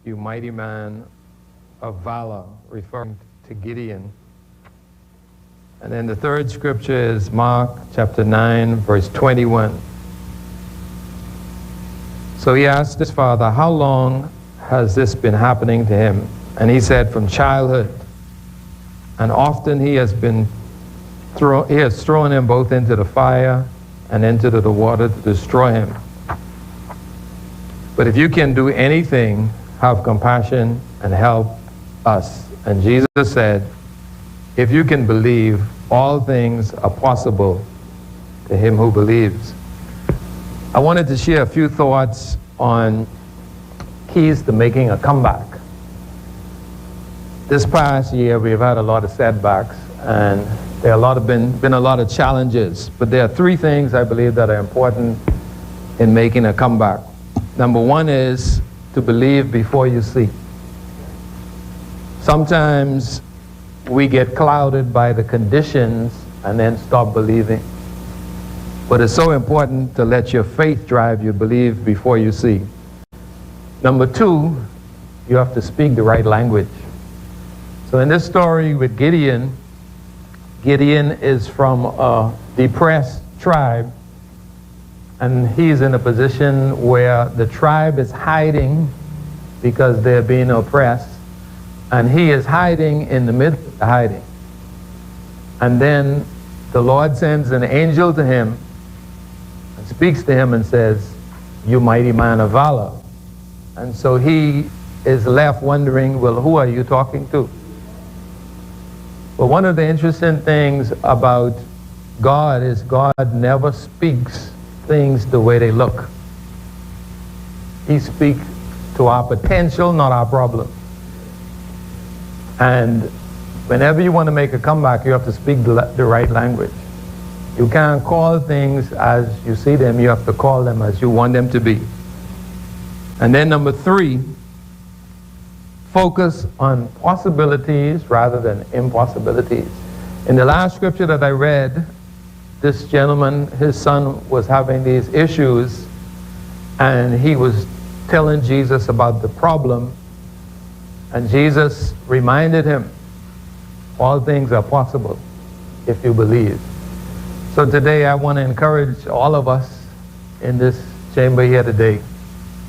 you mighty man of valor, referring to Gideon. And then the third scripture is Mark chapter 9, verse 21. So he asked his father, how long has this been happening to him? And he said, from childhood. And often he has thrown him both into the fire and into the water to destroy him. But if you can do anything, have compassion and help us. And Jesus said, if you can believe, all things are possible to him who believes. I wanted to share a few thoughts on keys to making a comeback. This past year, we've had a lot of setbacks, and there have been a lot of challenges. But there are three things I believe that are important in making a comeback. Number one is to believe before you see. Sometimes we get clouded by the conditions and then stop believing. But it's so important to let your faith drive you, believe before you see. Number two, you have to speak the right language. So in this story with Gideon, Gideon is from a depressed tribe, and he's in a position where the tribe is hiding because they're being oppressed, and he is hiding in the midst of the hiding. And then the Lord sends an angel to him and speaks to him and says, you mighty man of valor. And so he is left wondering, well, who are you talking to? But one of the interesting things about God is God never speaks things the way they look. He speaks to our potential, not our problem. And whenever you want to make a comeback, you have to speak the right language. You can't call things as you see them. You have to call them as you want them to be. And then number three, focus on possibilities rather than impossibilities. In the last scripture that I read, this gentleman, his son was having these issues, and he was telling Jesus about the problem, and Jesus reminded him, all things are possible if you believe. So today I want to encourage all of us in this chamber here today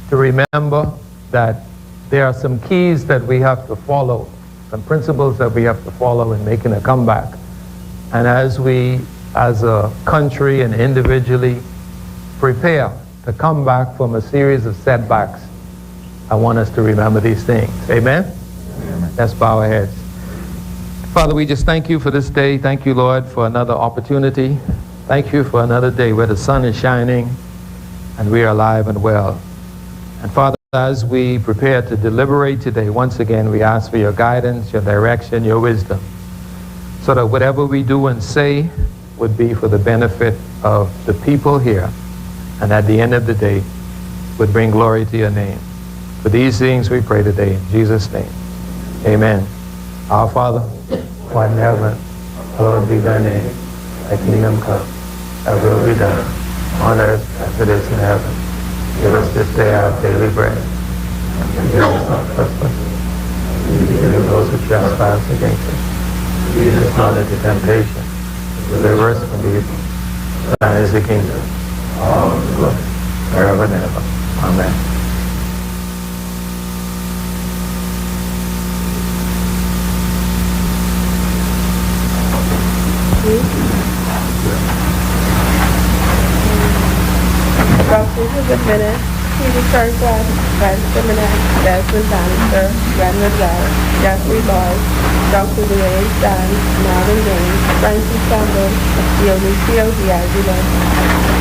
to remember that there are some keys that we have to follow, some principles that we have to follow in making a comeback. And as we, as a country and individually, prepare to come back from a series of setbacks, I want us to remember these things. Amen? Amen. Let's bow our heads. Father, we just thank you for this day. Thank you, Lord, for another opportunity. Thank you for another day where the sun is shining and we are alive and well. And Father, as we prepare to deliberate today, once again, we ask for your guidance, your direction, your wisdom, so that whatever we do and say would be for the benefit of the people here, and at the end of the day, would bring glory to your name. For these things we pray today in Jesus' name. Amen. Our Father, who art in heaven, hallowed be thy name. Thy kingdom come, thy will be done, on earth as it is in heaven. Give us this day our daily bread, and forgive us our trespasses. We forgive those who trespass against us. Lead us not into temptation, but deliver us from evil. Thine is the kingdom, all the glory, forever and ever. Amen. Procurement Bill, Peter Kirkwood, Brad Simonet, Desmond Bannister, Renwood Wells, Jeffrey Lloyd, Dr. Louise Dunn, Marvin James, Francis Campbell, Dionisio Diagula,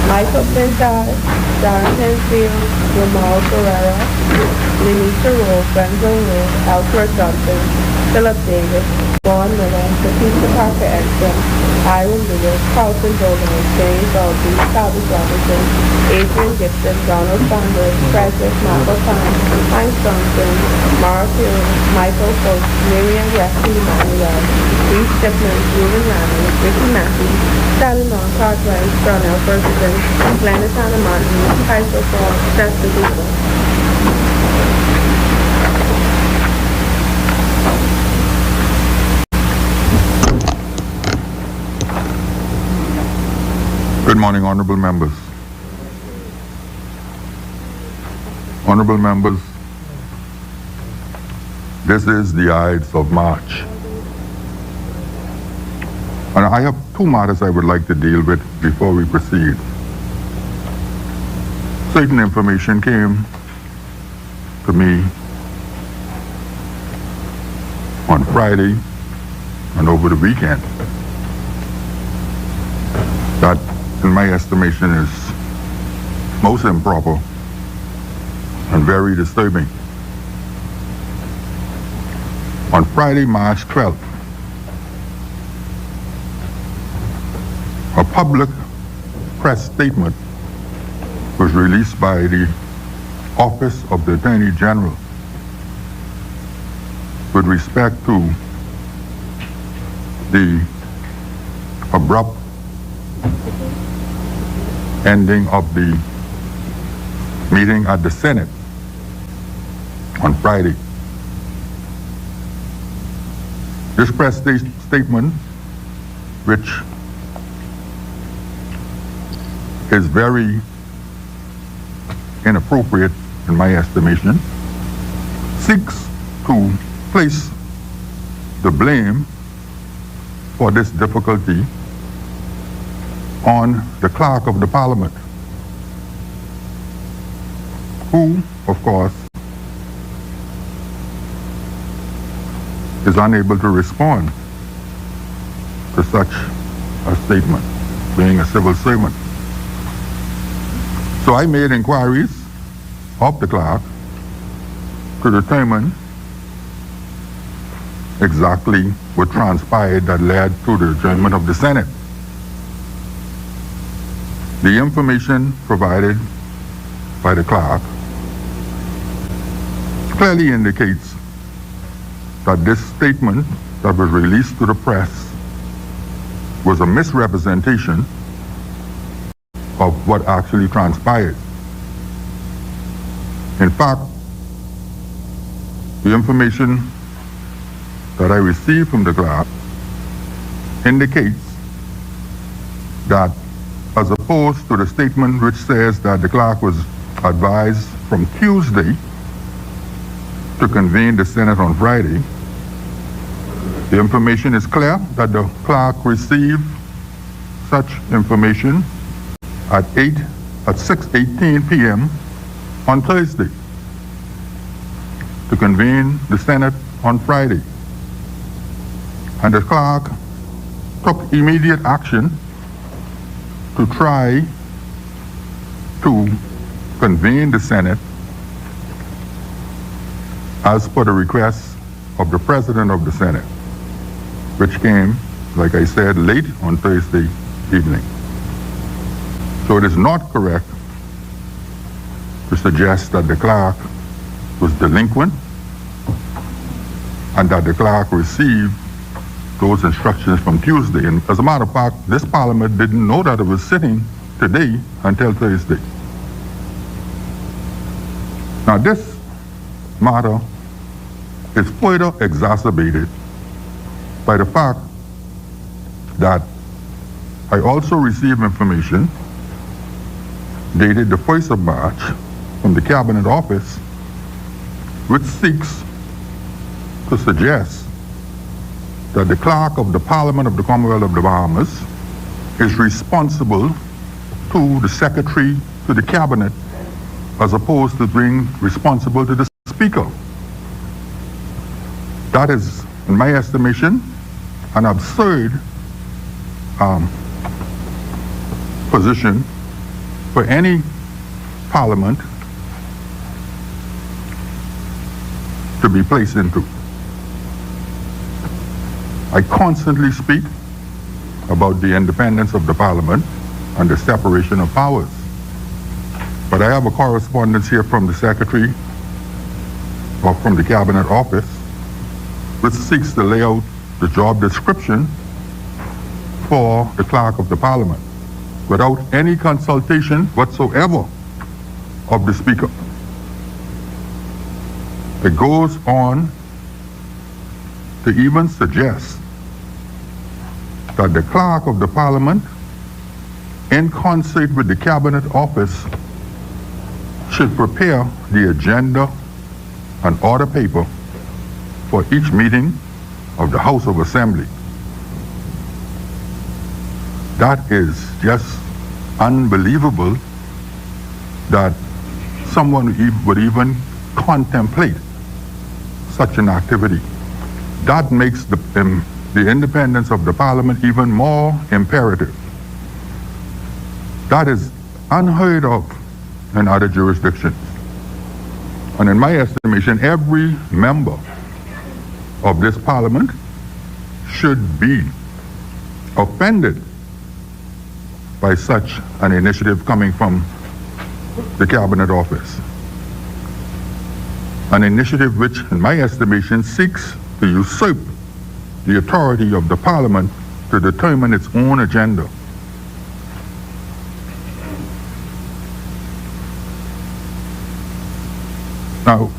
Michael Pintar, Darren Henfield, Jamal Ferreira, Lenita Rowe, Brendan Rowe, Alfred Johnson, Philip Davis, Vaughn Miller, Patricia Parker Edson, Iron Lewis, Carlton Dolan, James Aldry, Travis Robinson, Adrian Gibson, Donald Sanders, Frederick Michael Khan, Heinz Johnson, Mark Hill, Michael Coates, Miriam Rescue Emmanuel, Steve Shipman, Ruben Rami, Ricky Matthews, Sally Long, Cartwright, Darnell Ferguson, Glennis Anna Martin, Kaiser Ford, Seth DeGuzo. Good morning, honorable members. Honorable members, this is the Ides of March. And I have two matters I would like to deal with before we proceed. Certain information came to me on Friday and over the weekend that, in my estimation, is most improper and very disturbing. On Friday, March 12th, a public press statement was released by the Office of the Attorney General with respect to the abrupt ending of the meeting at the Senate on Friday. This press statement, which is very inappropriate in my estimation, seeks to place the blame for this difficulty on the clerk of the parliament, who, of course, is unable to respond to such a statement, being a civil servant. So I made inquiries of the clerk to determine exactly what transpired that led to the adjournment of the Senate. The information provided by the clerk clearly indicates that this statement that was released to the press was a misrepresentation of what actually transpired. In fact, the information that I received from the clerk indicates that, as opposed to the statement which says that the clerk was advised from Tuesday to convene the Senate on Friday, the information is clear that the clerk received such information at 6:18 p.m. on Thursday to convene the Senate on Friday. And the clerk took immediate action to try to convene the Senate as per the request of the President of the Senate, which came, like I said, late on Thursday evening. So it is not correct to suggest that the clerk was delinquent and that the clerk received those instructions from Tuesday. And as a matter of fact, this Parliament didn't know that it was sitting today until Thursday. Now this matter is further exacerbated by the fact that I also received information dated the 1st of March from the Cabinet Office, which seeks to suggest that the Clerk of the Parliament of the Commonwealth of the Bahamas is responsible to the Secretary to the Cabinet as opposed to being responsible to the Speaker. That is, in my estimation, an absurd position for any parliament to be placed into. I constantly speak about the independence of the parliament and the separation of powers. But I have a correspondence here from the Secretary or from the Cabinet Office which seeks to lay out the job description for the Clerk of the Parliament without any consultation whatsoever of the Speaker. It goes on to even suggest that the Clerk of the Parliament in concert with the Cabinet Office, should prepare the agenda and order paper for each meeting of the House of Assembly. That is just unbelievable that someone would even contemplate such an activity. That makes the independence of the Parliament even more imperative. That is unheard of in other jurisdictions. And in my estimation, every member of this Parliament should be offended by such an initiative coming from the Cabinet Office. An initiative which, in my estimation, seeks to usurp the authority of the Parliament to determine its own agenda.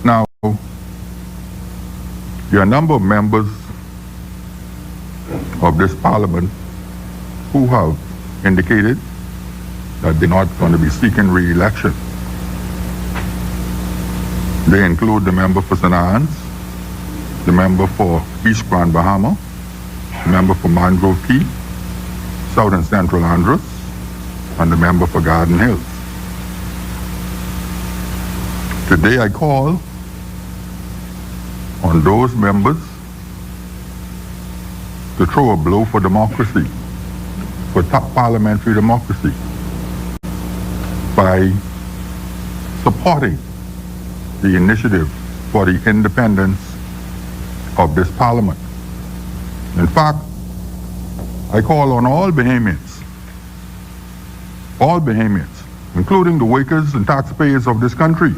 Now, there are a number of members of this Parliament who have indicated that they're not going to be seeking re-election. They include the member for St. Anne's, the member for East Grand Bahama, the member for Mangrove Key, South and Central Andros, and the member for Garden Hills. Today I call on those members to throw a blow for democracy, for top parliamentary democracy, by supporting the initiative for the independence of this Parliament. In fact, I call on all Bahamians, including the workers and taxpayers of this country,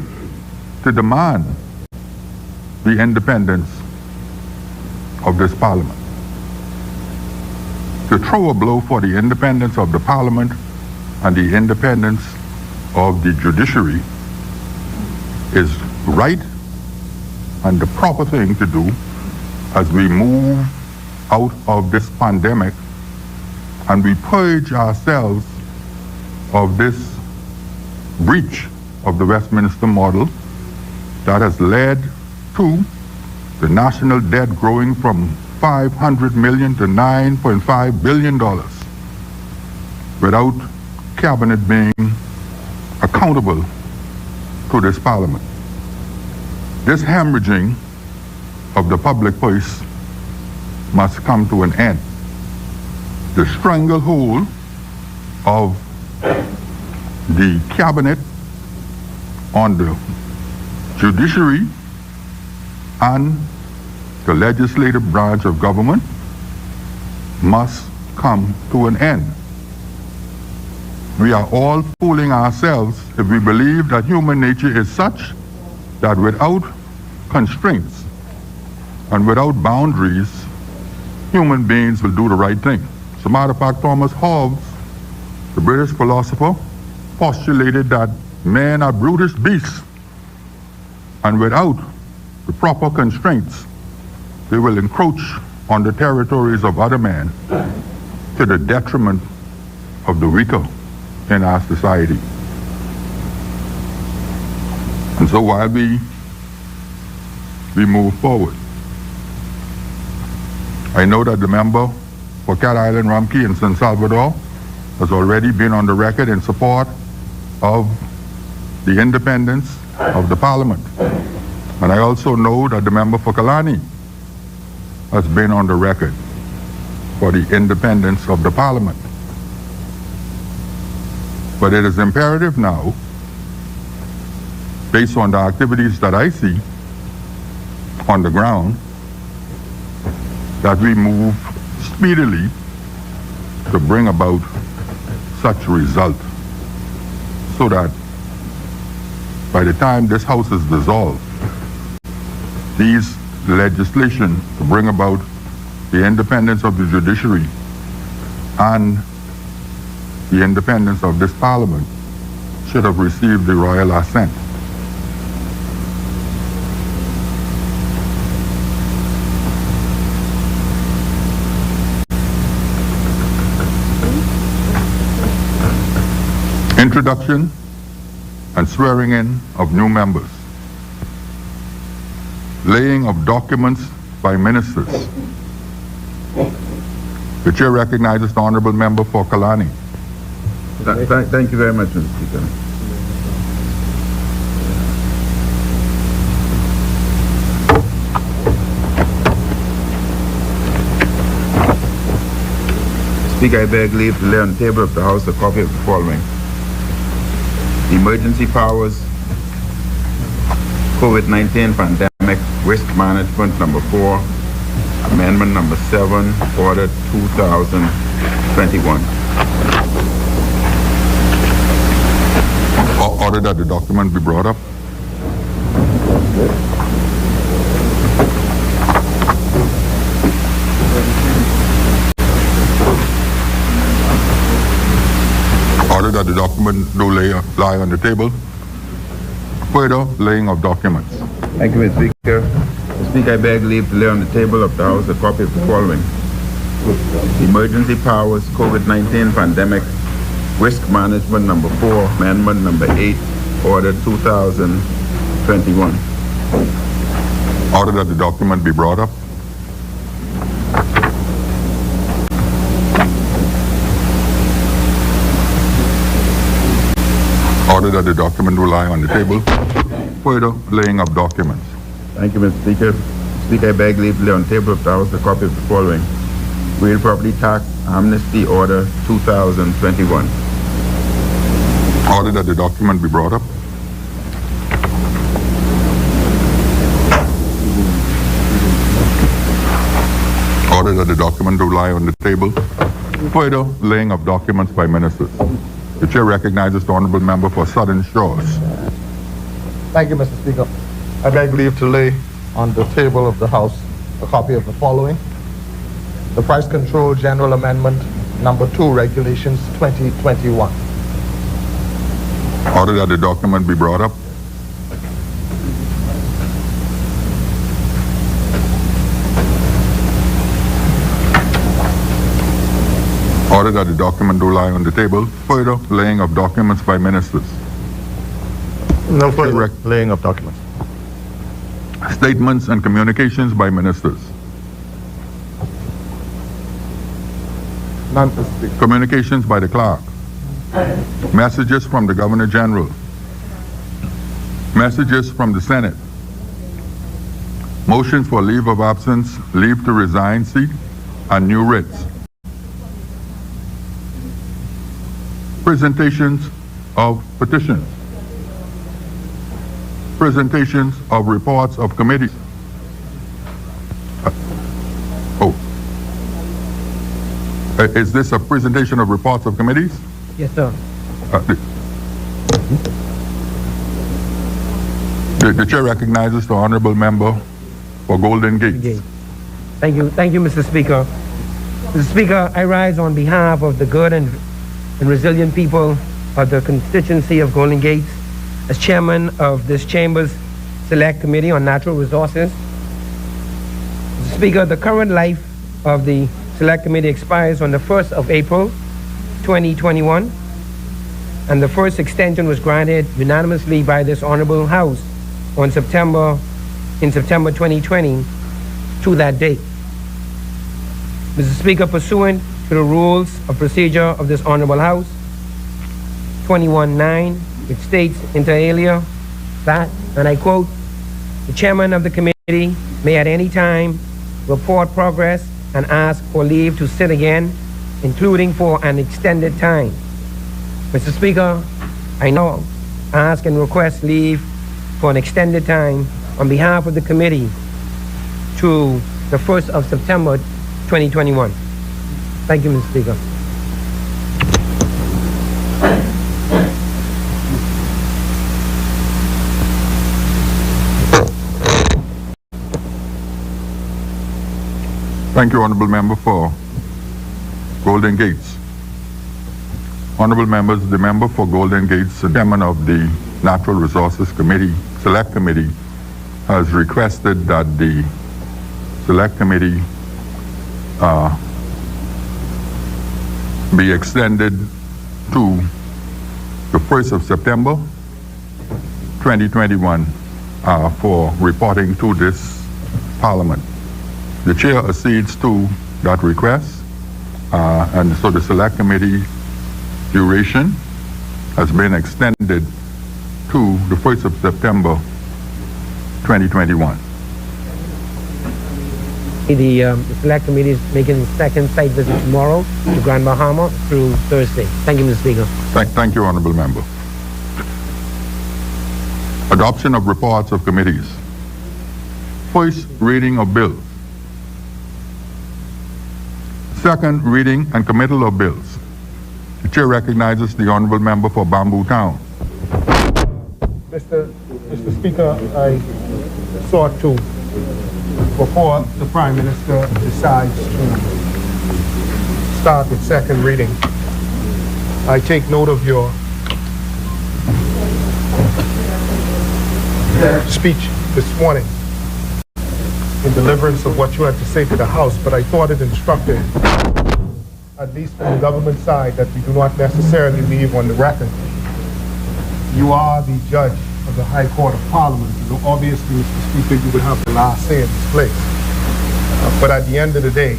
to demand the independence of this Parliament. To throw a blow for the independence of the Parliament and the independence of the judiciary is right and the proper thing to do as we move out of this pandemic and we purge ourselves of this breach of the Westminster model that has led to the national debt growing from $500 million to $9.5 billion without Cabinet being accountable to this Parliament. This hemorrhaging of the public purse must come to an end. The stranglehold of the Cabinet on the judiciary and the legislative branch of government must come to an end. We are all fooling ourselves if we believe that human nature is such that without constraints and without boundaries, human beings will do the right thing. As a matter of fact, Thomas Hobbes, the British philosopher, postulated that men are brutish beasts, and without the proper constraints, they will encroach on the territories of other men to the detriment of the weaker in our society. And so while we move forward, I know that the member for Cat Island, Rumkey, and San Salvador has already been on the record in support of the independence of the Parliament. And I also know that the member for Kalani has been on the record for the independence of the Parliament. But it is imperative now, based on the activities that I see on the ground, that we move speedily to bring about such result, so that by the time this House is dissolved, these legislation to bring about the independence of the judiciary and the independence of this Parliament should have received the royal assent. Introduction and swearing in of new members. Laying of documents by ministers. The chair recognizes the honorable member for Kalani. Thank you very much, Mr. Speaker. Speaker, I beg leave to lay on the table of the House a copy of the following. The Emergency Powers COVID-19 Pandemic Risk Management Number 4, Amendment Number 7, Order 2021. Order that the document be brought up. Order that the document do lie on the table. Further laying of documents. Thank you, Mr. Speaker. Mr. Speaker, I beg leave to lay on the table of the House a copy of the following. The Emergency Powers COVID-19 Pandemic Risk Management Number 4, Amendment Number 8, Order 2021. Order that the document be brought up. Order that the document will lie on the table. Further laying of documents. Thank you, Mr. Speaker. Speaker, I beg leave to lay on the table of the House a copy of the following. Real Property Tax Amnesty Order 2021. Order that the document be brought up. Order that the document will lie on the table. Further laying of documents by ministers. The chair recognizes the honorable member for Southern Shores. Thank you, Mr. Speaker. I beg leave to lay on the table of the House a copy of the following. The Price Control General Amendment Number 2, Regulations 2021. Order that the document be brought up. Order that the document do lie on the table. Further laying of documents by ministers. No further laying of documents. Statements and communications by ministers. None, Mr. Speaker. Communications by the clerk. Messages from the Governor General. Messages from the Senate. Motions for leave of absence, leave to resign seat, and new writs. Presentations of petitions. Presentations of reports of committees. Is this a presentation of reports of committees? Yes, sir. The chair recognizes the honorable member for Golden Gates. Thank you, Mr. Speaker. Mr. Speaker, I rise on behalf of the good and resilient people of the constituency of Golden Gates as chairman of this chamber's Select Committee on Natural Resources. Mr. Speaker, the current life of the Select Committee expires on the 1st of April, 2021, and the first extension was granted unanimously by this honorable House in September 2020 to that date. Mr. Speaker, pursuant to the rules of procedure of this honorable House, 21.9, which states inter alia that, and I quote, the chairman of the committee may at any time report progress and ask for leave to sit again, including for an extended time. Mr. Speaker, I now ask and request leave for an extended time on behalf of the committee to the 1st of September 2021. Thank you, Mr. Speaker. Thank you, honorable member for Golden Gates. Honorable members, the member for Golden Gates, the chairman of the Natural Resources Committee, Select Committee, has requested that the Select Committee be extended to the 1st of September 2021 for reporting to this Parliament. The Chair accedes to that request, and so the Select Committee duration has been extended to the 1st of September 2021. The Select Committee is making the second site visit tomorrow to Grand Bahama through Thursday. Thank you, Mr. Speaker. Thank you, Honorable Member. Adoption of reports of committees. First reading of bills. Second reading and committal of bills. The Chair recognizes the Honorable Member for Bamboo Town. Mr. Speaker, I sought to, before the Prime Minister decides to start with second reading, I take note of your speech this morning in deliverance of what you had to say to the House, but I thought it instructive, at least from the government side, that we do not necessarily leave on the record. You are the judge of the High Court of Parliament. So obviously, Mr. Speaker, you would have the last say in this place. But at the end of the day,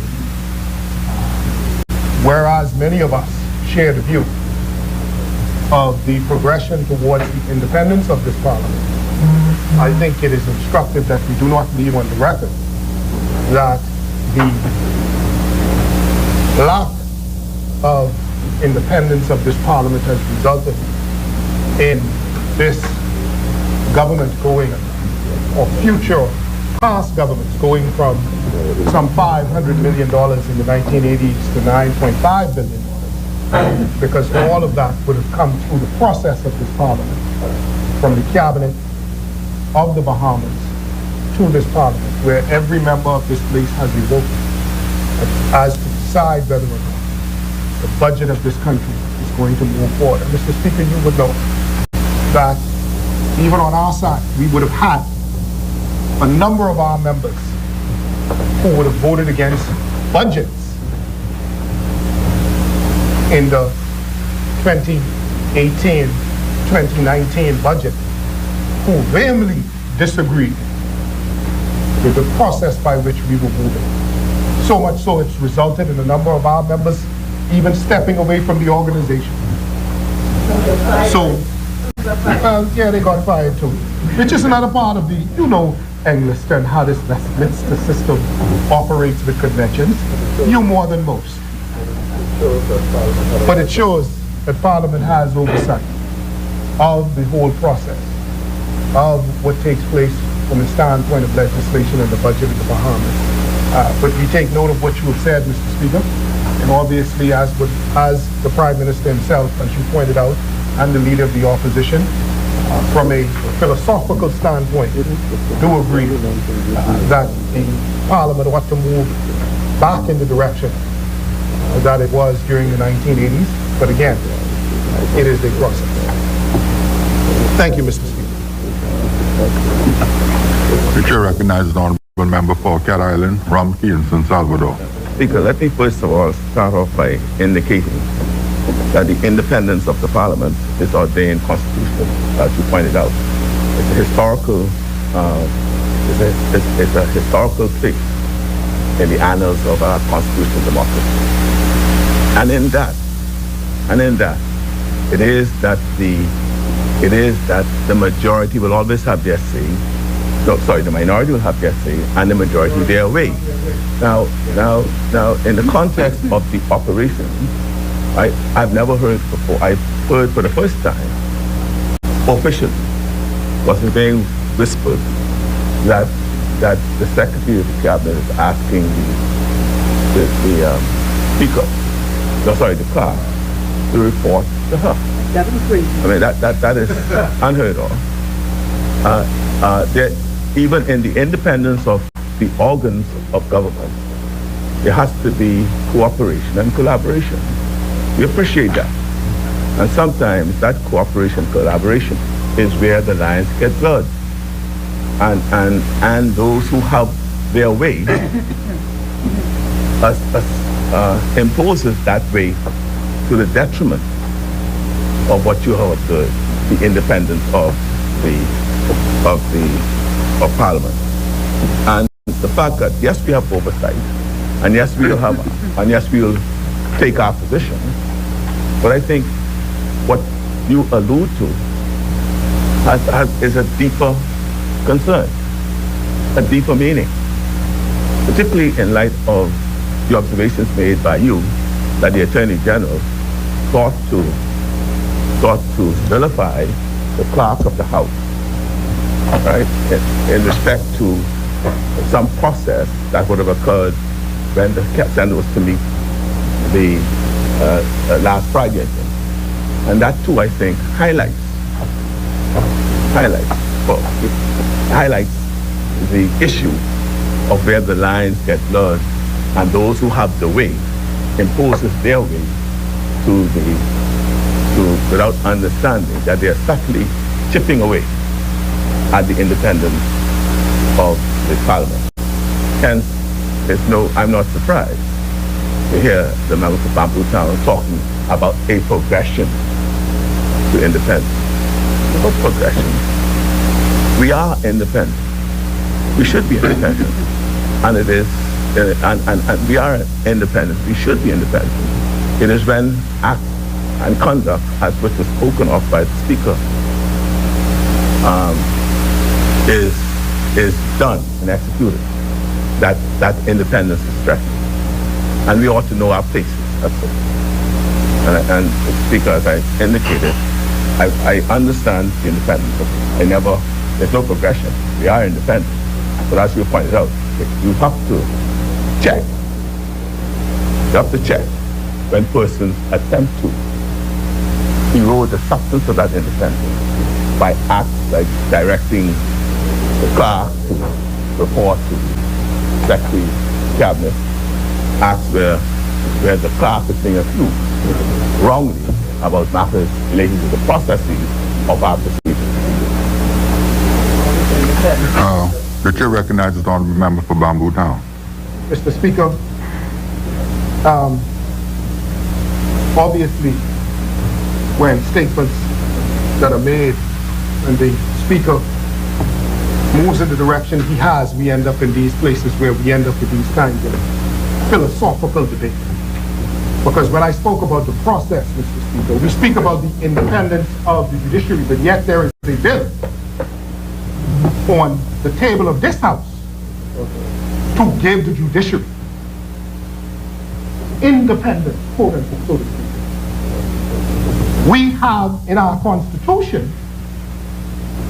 whereas many of us share the view of the progression towards the independence of this Parliament, I think it is instructive that we do not leave on the record that the lack of independence of this Parliament has resulted in this government going, or future past governments going from some $500 million in the 1980s to $9.5 billion, because all of that would have come through the process of this Parliament, from the Cabinet of the Bahamas to this Parliament, where every member of this place has a vote as to decide whether or not the budget of this country is going to move forward. And Mr. Speaker, you would know that even on our side, we would have had a number of our members who would have voted against budgets in the 2018-2019 budget, who vehemently disagreed with the process by which we were moving. So much so it's resulted in a number of our members even stepping away from the organization. So, yeah, they got fired too. Which is another part of the, you know, Englist and how this Westminster system operates with conventions. You more than most. But it shows that Parliament has oversight of the whole process, of what takes place from the standpoint of legislation and the budget of the Bahamas. But we take note of what you have said, Mr. Speaker, and obviously as the Prime Minister himself, as you pointed out, and the Leader of the Opposition, from a philosophical standpoint, do agree that the Parliament ought to move back in the direction that it was during the 1980s. But again, it is a process. Thank you, Mr. Speaker. The Chair recognizes the Honorable Member for Cat Island, Rumkey, and San Salvador. Speaker, let me first of all start off by indicating that the independence of the Parliament is ordained constitutional, as you pointed out. It's a historical, it's a historical place in the annals of our constitutional democracy. And in that, it is that the majority will always have their say. No, sorry, the minority will have their say, and the majority their way. Now, in the context of the operation, I've never heard before. I've heard for the first time, officially, was being whispered that the Secretary of the Cabinet is asking the Speaker, the clerk, to report to her. I mean, that is unheard of. Even in the independence of the organs of government, there has to be cooperation and collaboration. We appreciate that. And sometimes that cooperation, collaboration is where the lines get blurred. And those who have their way imposes that way to the detriment of what you have observed, the independence of Parliament. And the fact that yes, we have oversight, and yes, we will take our position. But I think what you allude to is a deeper concern, a deeper meaning, particularly in light of the observations made by you that the Attorney General sought to vilify the clerk of the House, right, in respect to some process that would have occurred when the Senator was to meet the last Friday. And that too, I think, highlights the issue of where the lines get blurred, and those who have the way imposes their way without understanding that they are subtly chipping away at the independence of the Parliament. Hence, I'm not surprised to hear the members of Bamboo Town talking about a progression to independence. No progression. We are independent. We should be independent. And it is, and we are independent. We should be independent. It is when act and conduct, as which was spoken of by the Speaker, is done and executed, that independence is threatened. And we ought to know our places. That's it. And the Speaker, as I indicated, I understand the independence. There's no progression. We are independent. But as you pointed out, you have to check. You have to check when persons attempt to erode the substance of that independence by acts like directing the clerk to report to the Secretary of Cabinet, acts where the clerk is being accused wrongly about matters relating to the processes of our procedures. The chair recognizes the honorable member for Bamboo Town. Mr. Speaker, obviously, when statements that are made and the Speaker moves in the direction he has, we end up in these places where we end up with these kinds of philosophical debate. Because when I spoke about the process, Mr. Speaker, we speak about the independence of the judiciary, but yet there is a bill on the table of this House to give the judiciary independence, quote unquote, so to speak. We have in our Constitution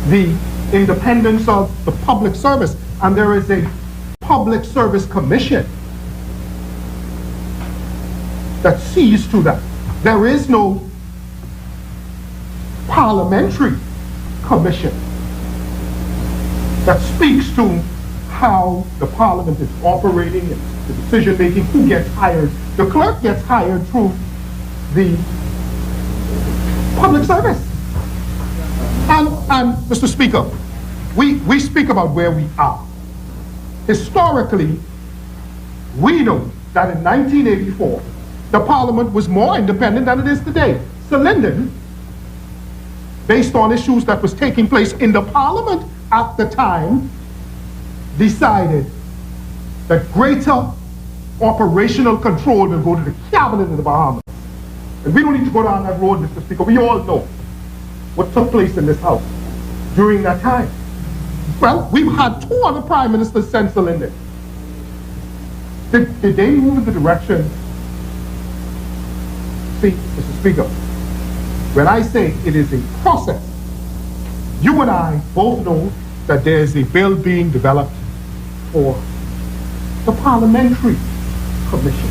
the independence of the public service, and there is a Public Service Commission that sees to that. There is no parliamentary commission that speaks to how the Parliament is operating and the decision making, who gets hired. The clerk gets hired through the public service. And Mr. Speaker, we speak about where we are. Historically, we know that in 1984, the Parliament was more independent than it is today. Sir Lyndon, based on issues that was taking place in the Parliament at the time, decided that greater operational control will go to the cabinet in the Bahamas. And we don't need to go down that road, Mr. Speaker. We all know what took place in this House during that time. Well, we've had 2 other prime ministers since Sir Lyndon. Did they move in the direction? See, Mr. Speaker, when I say it is a process, you and I both know that there is a bill being developed for the Parliamentary Commission.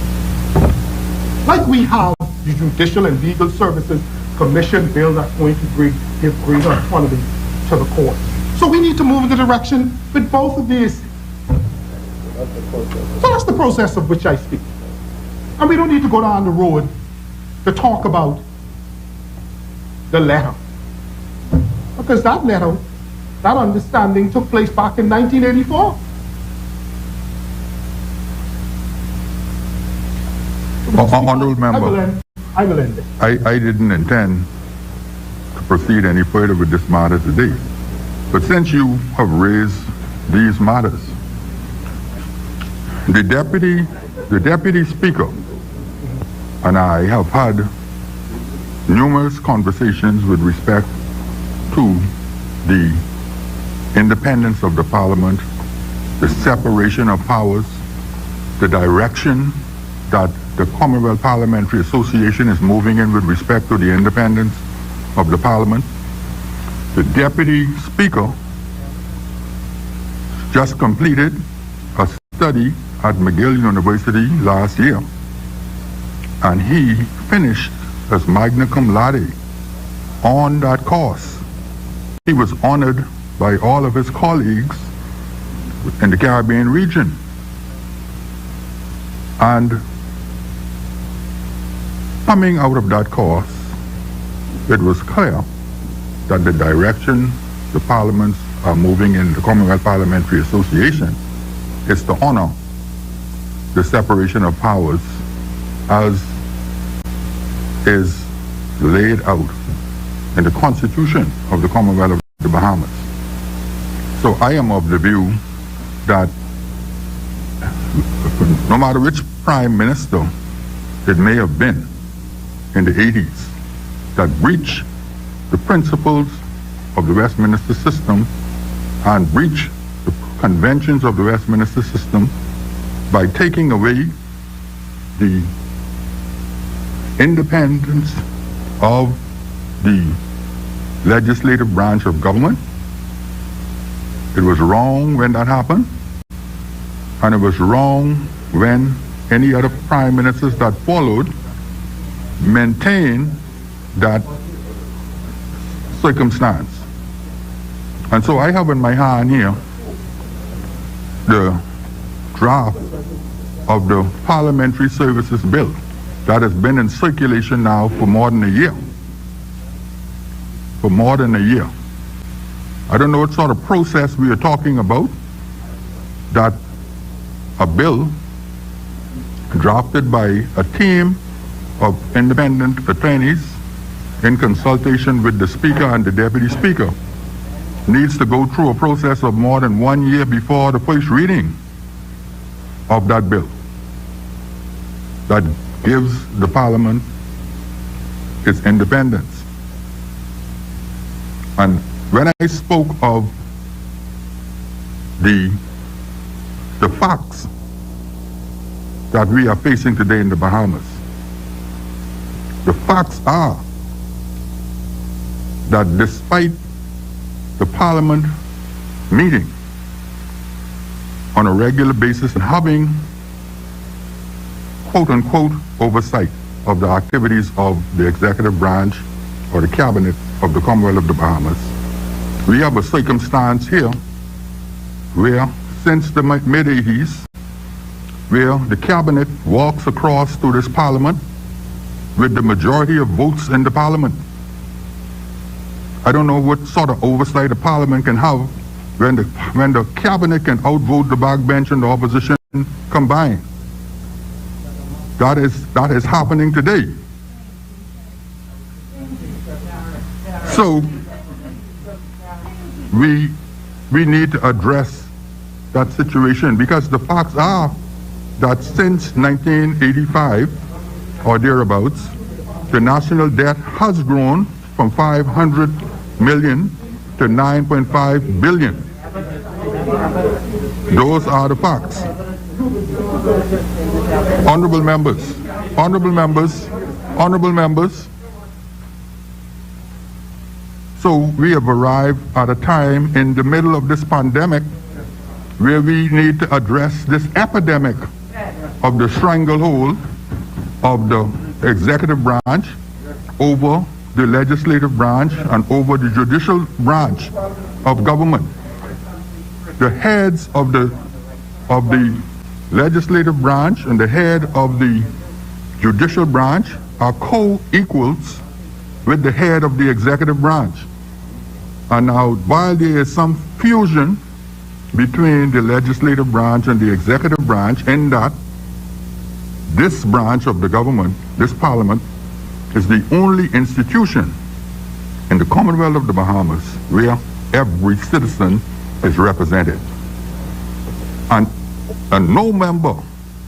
Like we have the Judicial and Legal Services Commission bill that's going to give greater autonomy to the court. So we need to move in the direction with both of these. So that's the process of which I speak. And we don't need to go down the road to talk about the letter. Because that letter, that understanding took place back in 1984. Honorable member, I will end it. I didn't intend proceed any further with this matter today. But since you have raised these matters, the deputy speaker and I have had numerous conversations with respect to the independence of the parliament, the separation of powers, the direction that the Commonwealth Parliamentary Association is moving in with respect to the independence of the parliament. The deputy speaker just completed a study at McGill University last year, and he finished as magna cum laude on that course. He was honored by all of his colleagues in the Caribbean region. And coming out of that course, it was clear that the direction the parliaments are moving in the Commonwealth Parliamentary Association is to honor the separation of powers as is laid out in the Constitution of the Commonwealth of the Bahamas. So I am of the view that no matter which prime minister it may have been in the 80s that breached the principles of the Westminster system and breached the conventions of the Westminster system by taking away the independence of the legislative branch of government. It was wrong when that happened, and it was wrong when any other prime ministers that followed maintained that circumstance. And so I have in my hand here the draft of the Parliamentary Services Bill that has been in circulation now for more than a year. For more than a year. I don't know what sort of process we are talking about, that a bill drafted by a team of independent attorneys in consultation with the Speaker and the Deputy Speaker needs to go through a process of more than 1 year before the first reading of that bill that gives the Parliament its independence. And when I spoke of the facts that we are facing today in the Bahamas, the facts are that despite the Parliament meeting on a regular basis and having quote-unquote oversight of the activities of the executive branch or the cabinet of the Commonwealth of the Bahamas, we have a circumstance here where since the mid-80s, where the cabinet walks across to this parliament with the majority of votes in the parliament. I don't know what sort of oversight a parliament can have when the cabinet can outvote the backbench and the opposition combined. That is happening today. So we need to address that situation, because the facts are that since 1985 or thereabouts, the national debt has grown from 500 million to 9.5 billion. Those are the facts. Honorable members, honorable members, honorable members. So we have arrived at a time in the middle of this pandemic where we need to address this epidemic of the stranglehold of the executive branch over the legislative branch and over the judicial branch of government. The heads of the legislative branch and the head of the judicial branch are co-equals with the head of the executive branch. And now, while there is some fusion between the legislative branch and the executive branch, in that this branch of the government, this parliament, is the only institution in the Commonwealth of the Bahamas, where every citizen is represented. And no member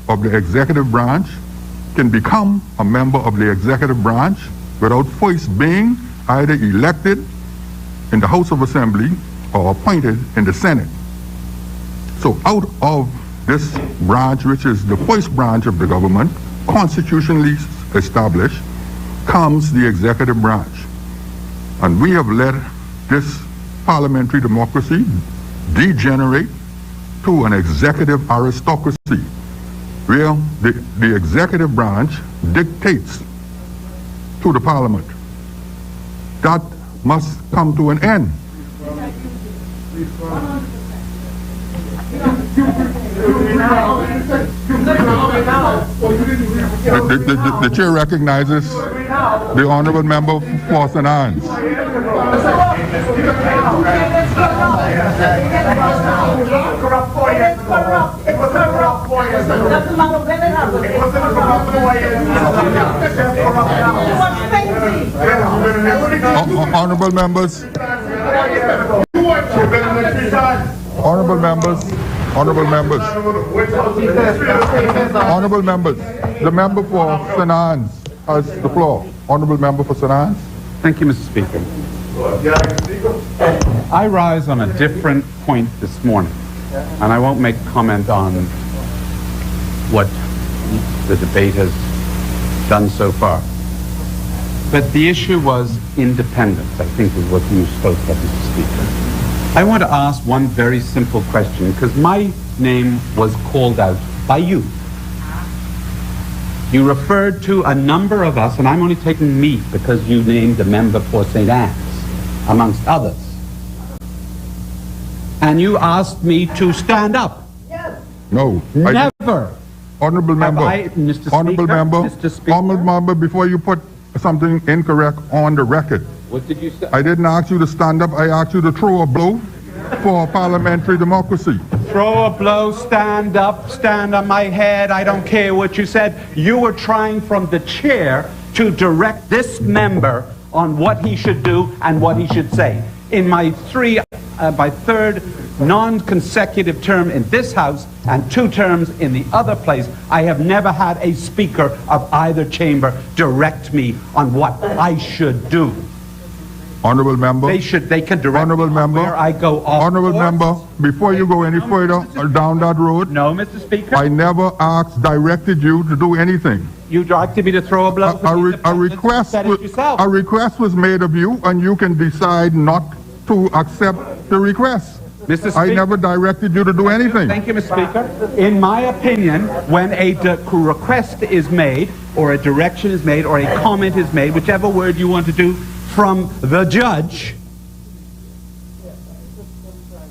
of the executive branch can become a member of the executive branch without first being either elected in the House of Assembly or appointed in the Senate. So out of this branch, which is the first branch of the government, constitutionally established, comes the executive branch. And we have let this parliamentary democracy degenerate to an executive aristocracy, where the executive branch dictates to the parliament. That must come to an end. The chair recognizes the honorable member for St. Anne's. Honorable members. Honorable members. Honorable members. Honorable members. The member for St. Anne's has the floor. Honorable member for St. Anne's. Thank you, Mr. Speaker. I rise on a different point this morning, and I won't make comment on what the debate has done so far. But the issue was independence, I think is what you spoke of, Mr. Speaker. I want to ask one very simple question, because my name was called out by you. You referred to a number of us, and I'm only taking me because you named a member for St. Anne's, amongst others. And you asked me to stand up. No. Never. Honorable member. Mr. Honorable Speaker, member. Mr. Speaker. Honorable member, before you put something incorrect on the record. What did you say? I didn't ask you to stand up. I asked you to throw a blow for parliamentary democracy. Throw a blow, stand up, stand on my head, I don't care what you said. You were trying from the chair to direct this member on what he should do and what he should say. In my third non-consecutive term in this House and 2 terms in the other place, I have never had a speaker of either chamber direct me on what I should do. Honorable member. They can direct Honorable me member. where I go off. Honorable course. member, before you go any further down that road. No, Mr. Speaker. I never directed you to do anything. You directed me to throw a blow. A request was made of you, and you can decide not to accept the request. Mr. Speaker, I never directed you to do anything. Thank you, Mr. Speaker. In my opinion, when a request is made, or a direction is made, or a comment is made, whichever word you want to do, from the judge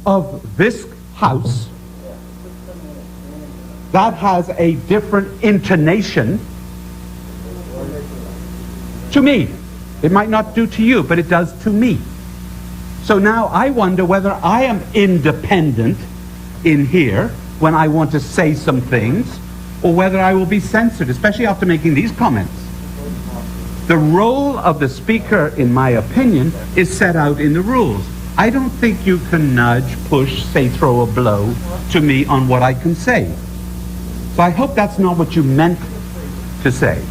of this House, that has a different intonation to me. It might not do to you, but it does to me. So now I wonder whether I am independent in here when I want to say some things, or whether I will be censored, especially after making these comments. The role of the Speaker, in my opinion, is set out in the rules. I don't think you can nudge, push, say, throw a blow to me on what I can say. So I hope that's not what you meant to say.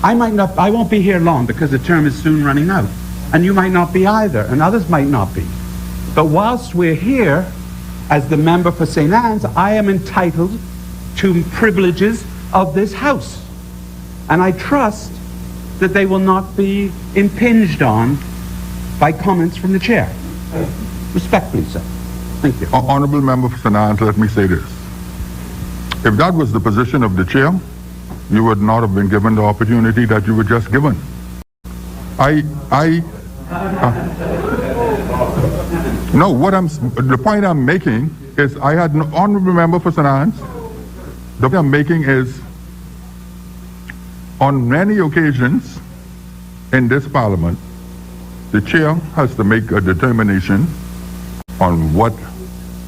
I won't be here long because the term is soon running out. And you might not be either, and others might not be. But whilst we're here, as the member for St. Anne's, I am entitled to privileges of this House. And I trust that they will not be impinged on by comments from the chair. Respectfully, sir. Thank you. Honorable member for St. Anne's, let me say this. If that was the position of the chair, you would not have been given the opportunity that you were just given. No, the point I'm making is I had an honorable member for St. Anne's. The point I'm making is on many occasions in this parliament, the chair has to make a determination on what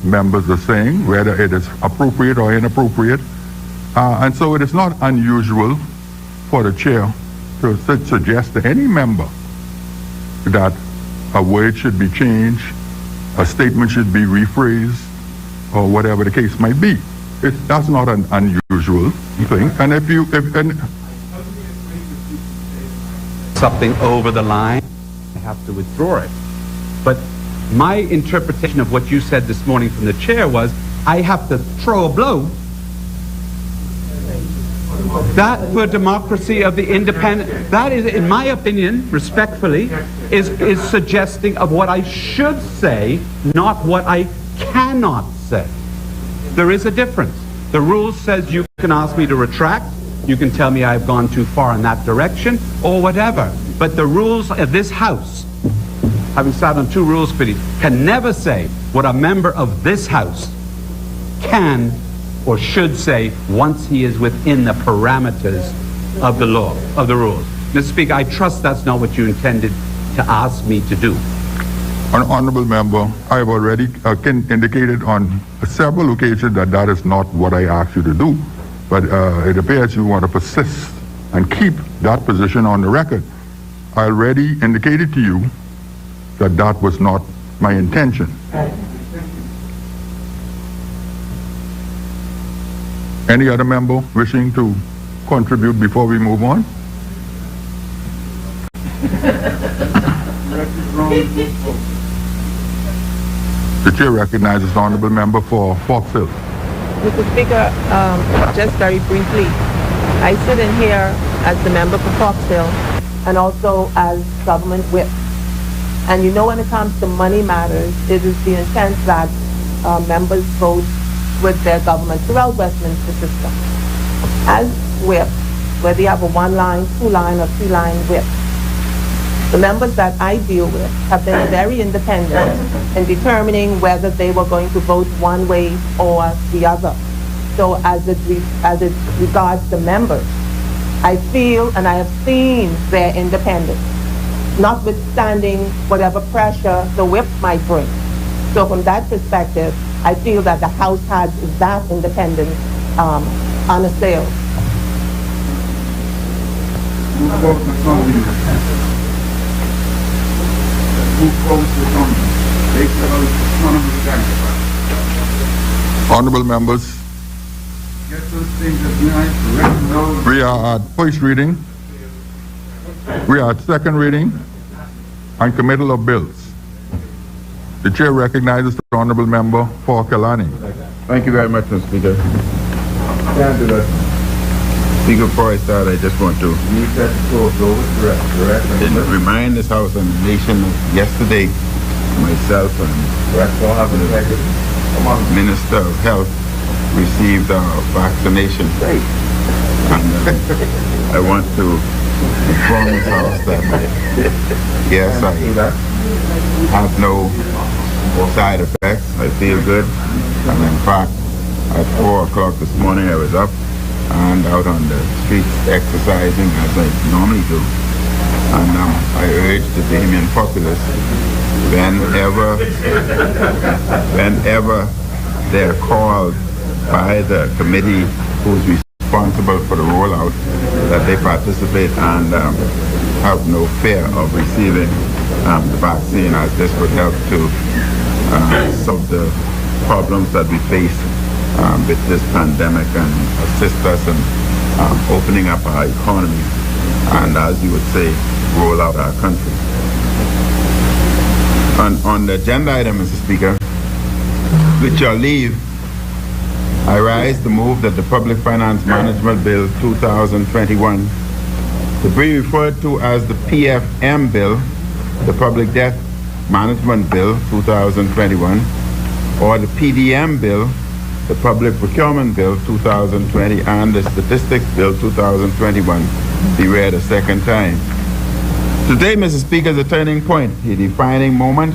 members are saying, whether it is appropriate or inappropriate. And so it is not unusual for the chair to suggest to any member that a word should be changed, a statement should be rephrased, or whatever the case might be. That's not an unusual thing. And if something over the line, I have to withdraw it. But my interpretation of what you said this morning from the chair was, I have to throw a blow. That, for democracy of the independent, that is, in my opinion, respectfully, is suggesting of what I should say, not what I cannot say. There is a difference. The rule says you can ask me to retract, you can tell me I've gone too far in that direction, or whatever. But the rules of this House, having sat on 2 rules committees, can never say what a member of this House can or should say once he is within the parameters of the law, of the rules. Mr. Speaker, I trust that's not what you intended to ask me to do. Honourable Member, I have already indicated on several occasions that that is not what I asked you to do. But it appears you want to persist and keep that position on the record. I already indicated to you that that was not my intention. Any other member wishing to contribute before we move on? The chair recognizes the Honourable Member for Fox-Hill. Mr. Speaker, just very briefly, I sit in here as the member for Fox-Hill and also as government whip. And you know, when it comes to money matters, it is the intent that members vote with their government throughout Westminster system. As whip, whether you have a 1-line, 2-line, or 3-line whip, the members that I deal with have been very independent in determining whether they were going to vote one way or the other. So as it regards the members, I feel and I have seen their independence, notwithstanding whatever pressure the whip might bring. So from that perspective, I feel that the House has that independence unassailed. Honourable members, we are at first reading, we are at second reading, and committal of bills. The chair recognizes the Honourable Member for Kalani. Thank you very much, Mr. Speaker. Speaker, before I start, I just want to remind this House and the nation of yesterday, myself and the Minister of Health received vaccination. And I want to inform this House that, yes, I have no side effects. I feel good. And in fact, at 4 o'clock this morning, I was up and out on the streets exercising as I normally do. And I urge the Pdm populace, whenever they're called by the committee who's responsible for the rollout, that they participate and have no fear of receiving the vaccine, as this would help to solve the problems that we face with this pandemic and assist us in opening up our economy and, as you would say, roll out our country. On the agenda item, Mr. Speaker, with your leave, I rise to move that the Public Finance Management Bill 2021, to be referred to as the Pfm Bill, the Public Debt Management Bill 2021, or the Pdm Bill, the Public Procurement Bill 2020, and the Statistics Bill 2021 be read a second time. Today, Mr. Speaker, is a turning point, a defining moment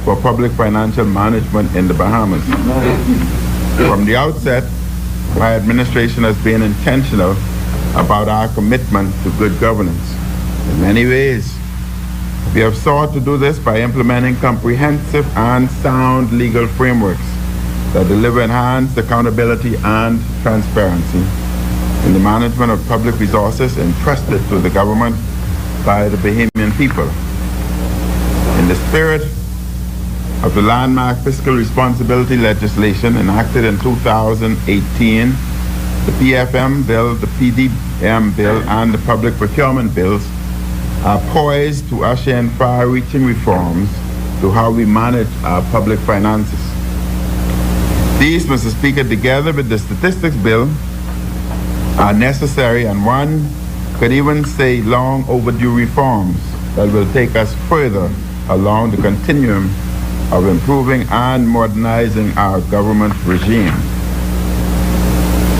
for public financial management in the Bahamas. From the outset, my administration has been intentional about our commitment to good governance. In many ways, we have sought to do this by implementing comprehensive and sound legal frameworks that deliver enhanced accountability and transparency in the management of public resources entrusted to the government by the Bahamian people. In the spirit of the landmark fiscal responsibility legislation enacted in 2018, the Pfm Bill, the Pdm Bill, and the Public Procurement Bills are poised to usher in far-reaching reforms to how we manage our public finances. These, Mr. Speaker, together with the Statistics Bill, are necessary and one could even say long overdue reforms that will take us further along the continuum of improving and modernizing our government regime.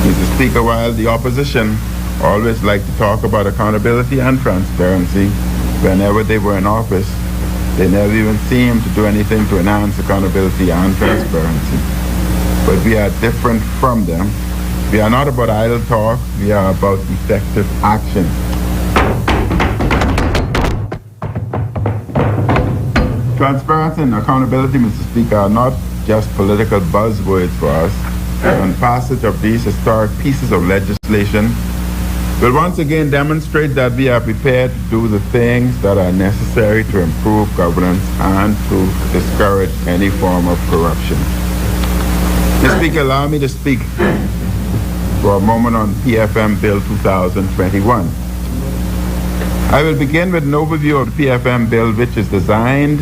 Mr. Speaker, while the opposition always liked to talk about accountability and transparency whenever they were in office, they never even seemed to do anything to enhance accountability and transparency. But we are different from them. We are not about idle talk, we are about effective action. Transparency and accountability, Mr. Speaker, are not just political buzzwords for us. And passage of these historic pieces of legislation will once again demonstrate that we are prepared to do the things that are necessary to improve governance and to discourage any form of corruption. Mr. Speaker, allow me to speak for a moment on Pfm Bill 2021. I will begin with an overview of the Pfm Bill, which is designed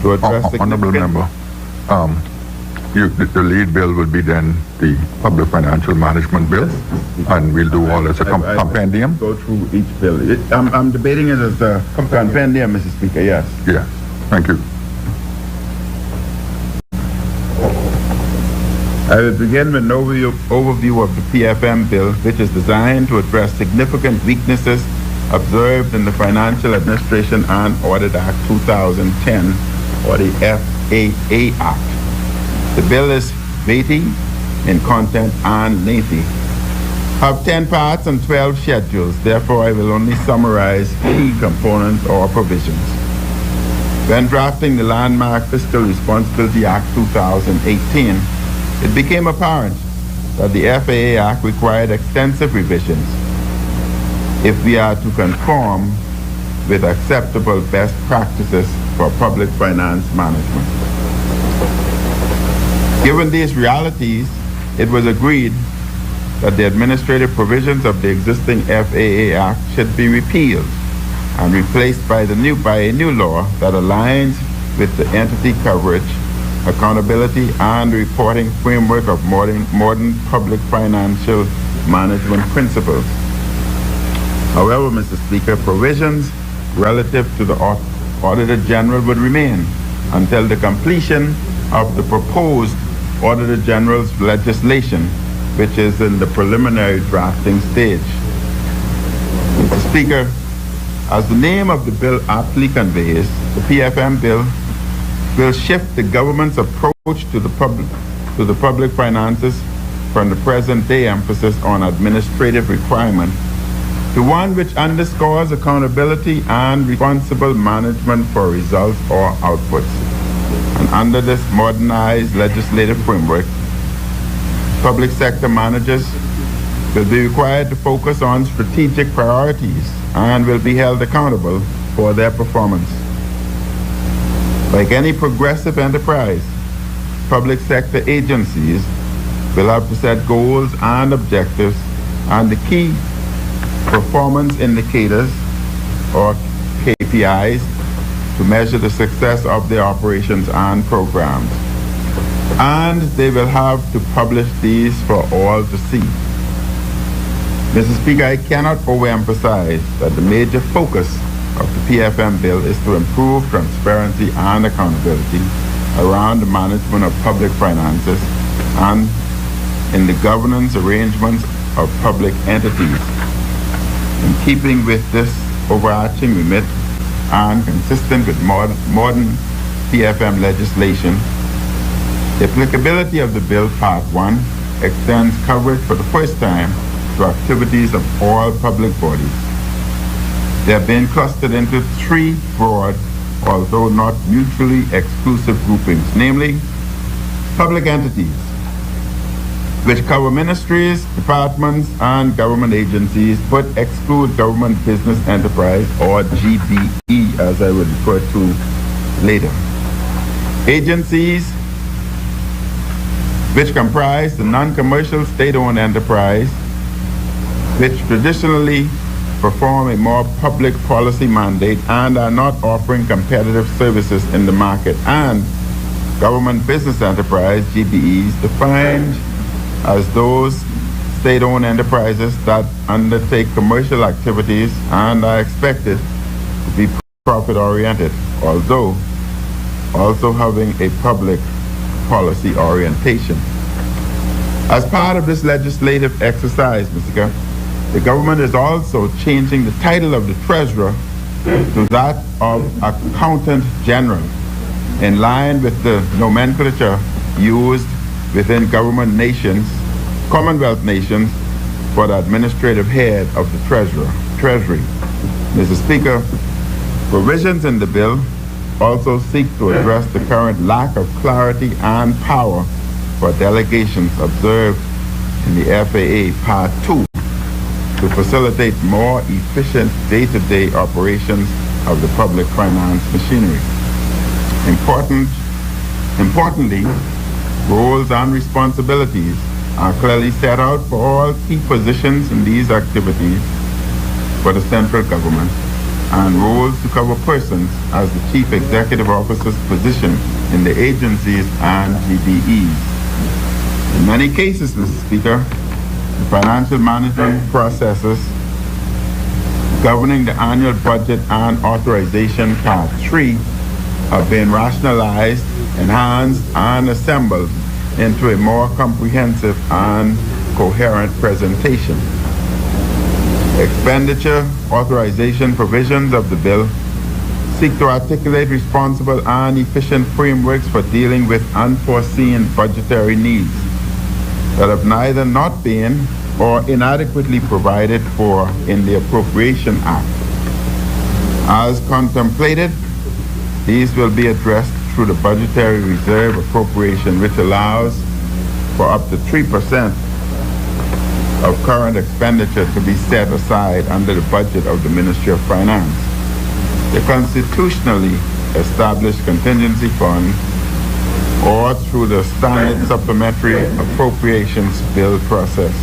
to address Honorable Member, the lead bill would be then the Public Financial Management Bill, and we'll do all as a compendium. Go through each bill. I'm debating it as a compendium, Mr. Speaker, yes. Yes, thank you. I will begin with an overview of the Pfm Bill, which is designed to address significant weaknesses observed in the Financial Administration and Audit Act 2010, or the FAA Act. The bill is weighty in content and lengthy, have 10 parts and 12 schedules. Therefore, I will only summarize key components or provisions. When drafting the landmark Fiscal Responsibility Act 2018, it became apparent that the FAA Act required extensive revisions if we are to conform with acceptable best practices for public finance management. Given these realities, it was agreed that the administrative provisions of the existing FAA Act should be repealed and replaced by a new law that aligns with the entity coverage, accountability, and reporting framework of modern public financial management principles. However, Mr. Speaker, provisions relative to the Auditor General would remain until the completion of the proposed Auditor General's legislation, which is in the preliminary drafting stage. Mr. Speaker, as the name of the bill aptly conveys, the Pfm Bill will shift the government's approach to the public finances from the present-day emphasis on administrative requirement to one which underscores accountability and responsible management for results or outputs. And under this modernized legislative framework, public sector managers will be required to focus on strategic priorities and will be held accountable for their performance. Like any progressive enterprise, public sector agencies will have to set goals and objectives and the key performance indicators, or KPIs, to measure the success of their operations and programs. And they will have to publish these for all to see. Mr. Speaker, I cannot overemphasize that the major focus of the Pfm Bill is to improve transparency and accountability around the management of public finances and in the governance arrangements of public entities. In keeping with this overarching remit and consistent with modern Pfm legislation, the applicability of the bill, Part 1, extends coverage for the first time to activities of all public bodies. They have been clustered into three broad, although not mutually exclusive groupings, namely public entities, which cover ministries, departments, and government agencies, but exclude government business enterprise, or GBE, as I will refer to later. Agencies which comprise the non-commercial state-owned enterprise, which traditionally perform a more public policy mandate and are not offering competitive services in the market, and government business enterprise, GBEs, defined as those state-owned enterprises that undertake commercial activities and are expected to be profit-oriented, although also having a public policy orientation. As part of this legislative exercise, Mr. Speaker, the government is also changing the title of the treasurer to that of Accountant General, in line with the nomenclature used within government nations, Commonwealth nations, for the administrative head of the Treasury. Mr. Speaker, provisions in the bill also seek to address the current lack of clarity and power for delegations observed in the FAA Part 2 to facilitate more efficient day-to-day operations of the public finance machinery. Importantly, roles and responsibilities are clearly set out for all key positions in these activities for the central government, and roles to cover persons as the chief executive officer's position in the agencies and GBEs. In many cases, Mr. Speaker, the financial management processes governing the annual budget and authorization Part 3 have been rationalized, enhanced, and assembled into a more comprehensive and coherent presentation. Expenditure authorization provisions of the bill seek to articulate responsible and efficient frameworks for dealing with unforeseen budgetary needs that have neither not been or inadequately provided for in the Appropriation Act. As contemplated, these will be addressed through the budgetary reserve appropriation, which allows for up to 3% of current expenditure to be set aside under the budget of the Ministry of Finance. The constitutionally established contingency fund, or through the standard supplementary appropriations bill process.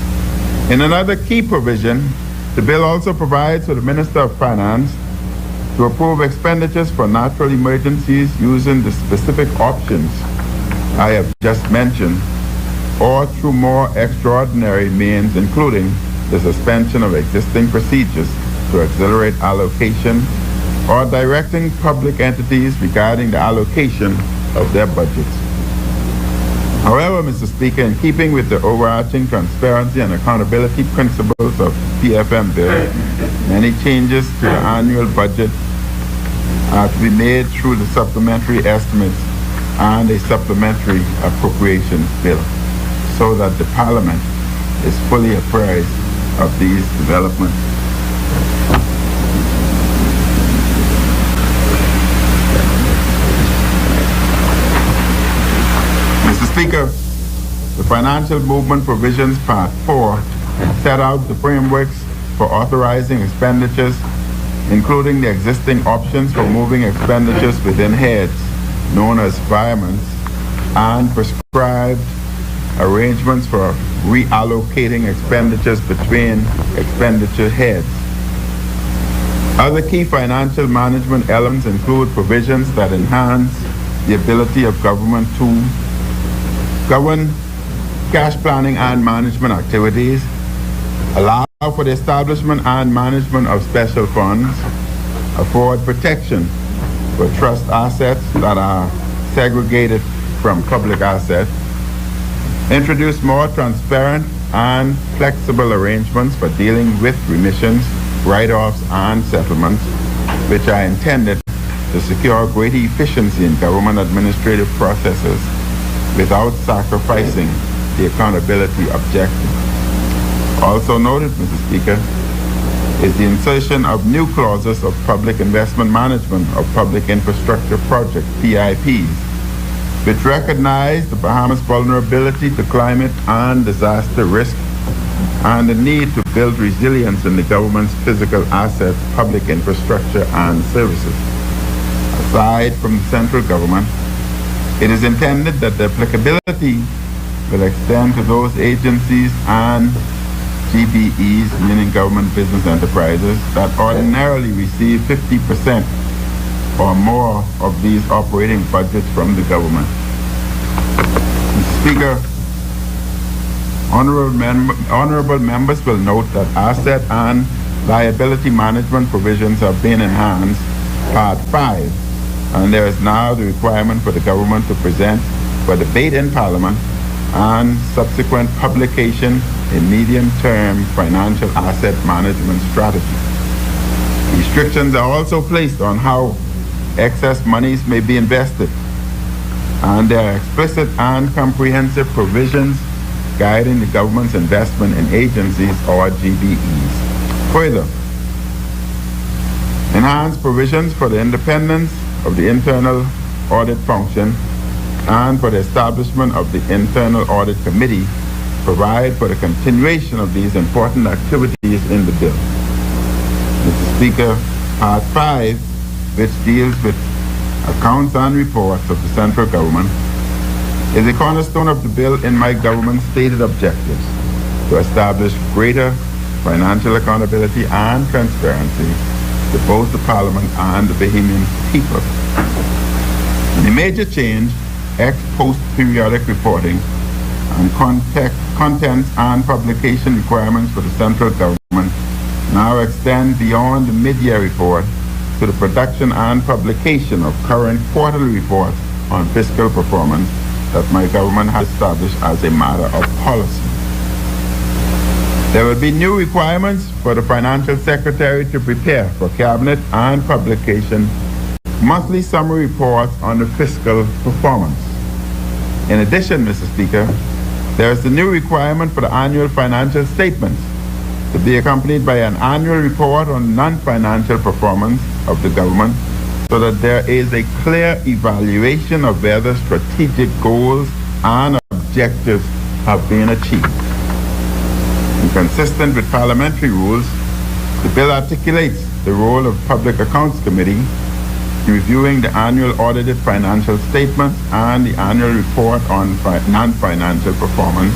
In another key provision, the bill also provides for the Minister of Finance to approve expenditures for natural emergencies using the specific options I have just mentioned, or through more extraordinary means, including the suspension of existing procedures to accelerate allocation or directing public entities regarding the allocation of their budgets. However, Mr. Speaker, in keeping with the overarching transparency and accountability principles of Pfm Bill, many changes to the annual budget are to be made through the supplementary estimates and a supplementary appropriations bill, so that the Parliament is fully apprised of these developments. Mr. Speaker, the Financial Movement Provisions Part 4 set out the frameworks for authorizing expenditures, including the existing options for moving expenditures within heads, known as environments, and prescribed arrangements for reallocating expenditures between expenditure heads. Other key financial management elements include provisions that enhance the ability of government to govern cash planning and management activities, allow for the establishment and management of special funds, afford protection for trust assets that are segregated from public assets, introduce more transparent and flexible arrangements for dealing with remissions, write-offs, and settlements, which are intended to secure greater efficiency in government administrative processes without sacrificing the accountability objective. Also noted, Mr. Speaker, is the insertion of new clauses of public investment management of public infrastructure projects, PIPs, which recognize the Bahamas' vulnerability to climate and disaster risk and the need to build resilience in the government's physical assets, public infrastructure, and services. Aside from the central government, it is intended that the applicability will extend to those agencies and GBEs, meaning government business enterprises, that ordinarily receive 50% or more of these operating budgets from the government. Mr. Speaker, honorable members will note that asset and liability management provisions have been enhanced, Part 5, and there is now the requirement for the government to present for debate in Parliament and subsequent publication a medium-term financial asset management strategy. Restrictions are also placed on how excess monies may be invested, and there are explicit and comprehensive provisions guiding the government's investment in agencies or GBEs. Further, enhanced provisions for the independence of the internal audit function and for the establishment of the Internal Audit Committee provide for the continuation of these important activities in the bill. Mr. Speaker, Part 5, which deals with accounts and reports of the central government, is a cornerstone of the bill in my government's stated objectives to establish greater financial accountability and transparency to both the Parliament and the Bahamian people. A major change, ex-post periodic reporting and contents and publication requirements for the central government now extend beyond the mid-year report to the production and publication of current quarterly reports on fiscal performance that my government has established as a matter of policy. There will be new requirements for the Financial Secretary to prepare for Cabinet and publication monthly summary reports on the fiscal performance. In addition, Mr. Speaker, there is the new requirement for the annual financial statements to be accompanied by an annual report on non-financial performance of the government so that there is a clear evaluation of whether strategic goals and objectives have been achieved. Consistent with parliamentary rules, the bill articulates the role of Public Accounts Committee in reviewing the annual audited financial statements and the annual report on non-financial performance,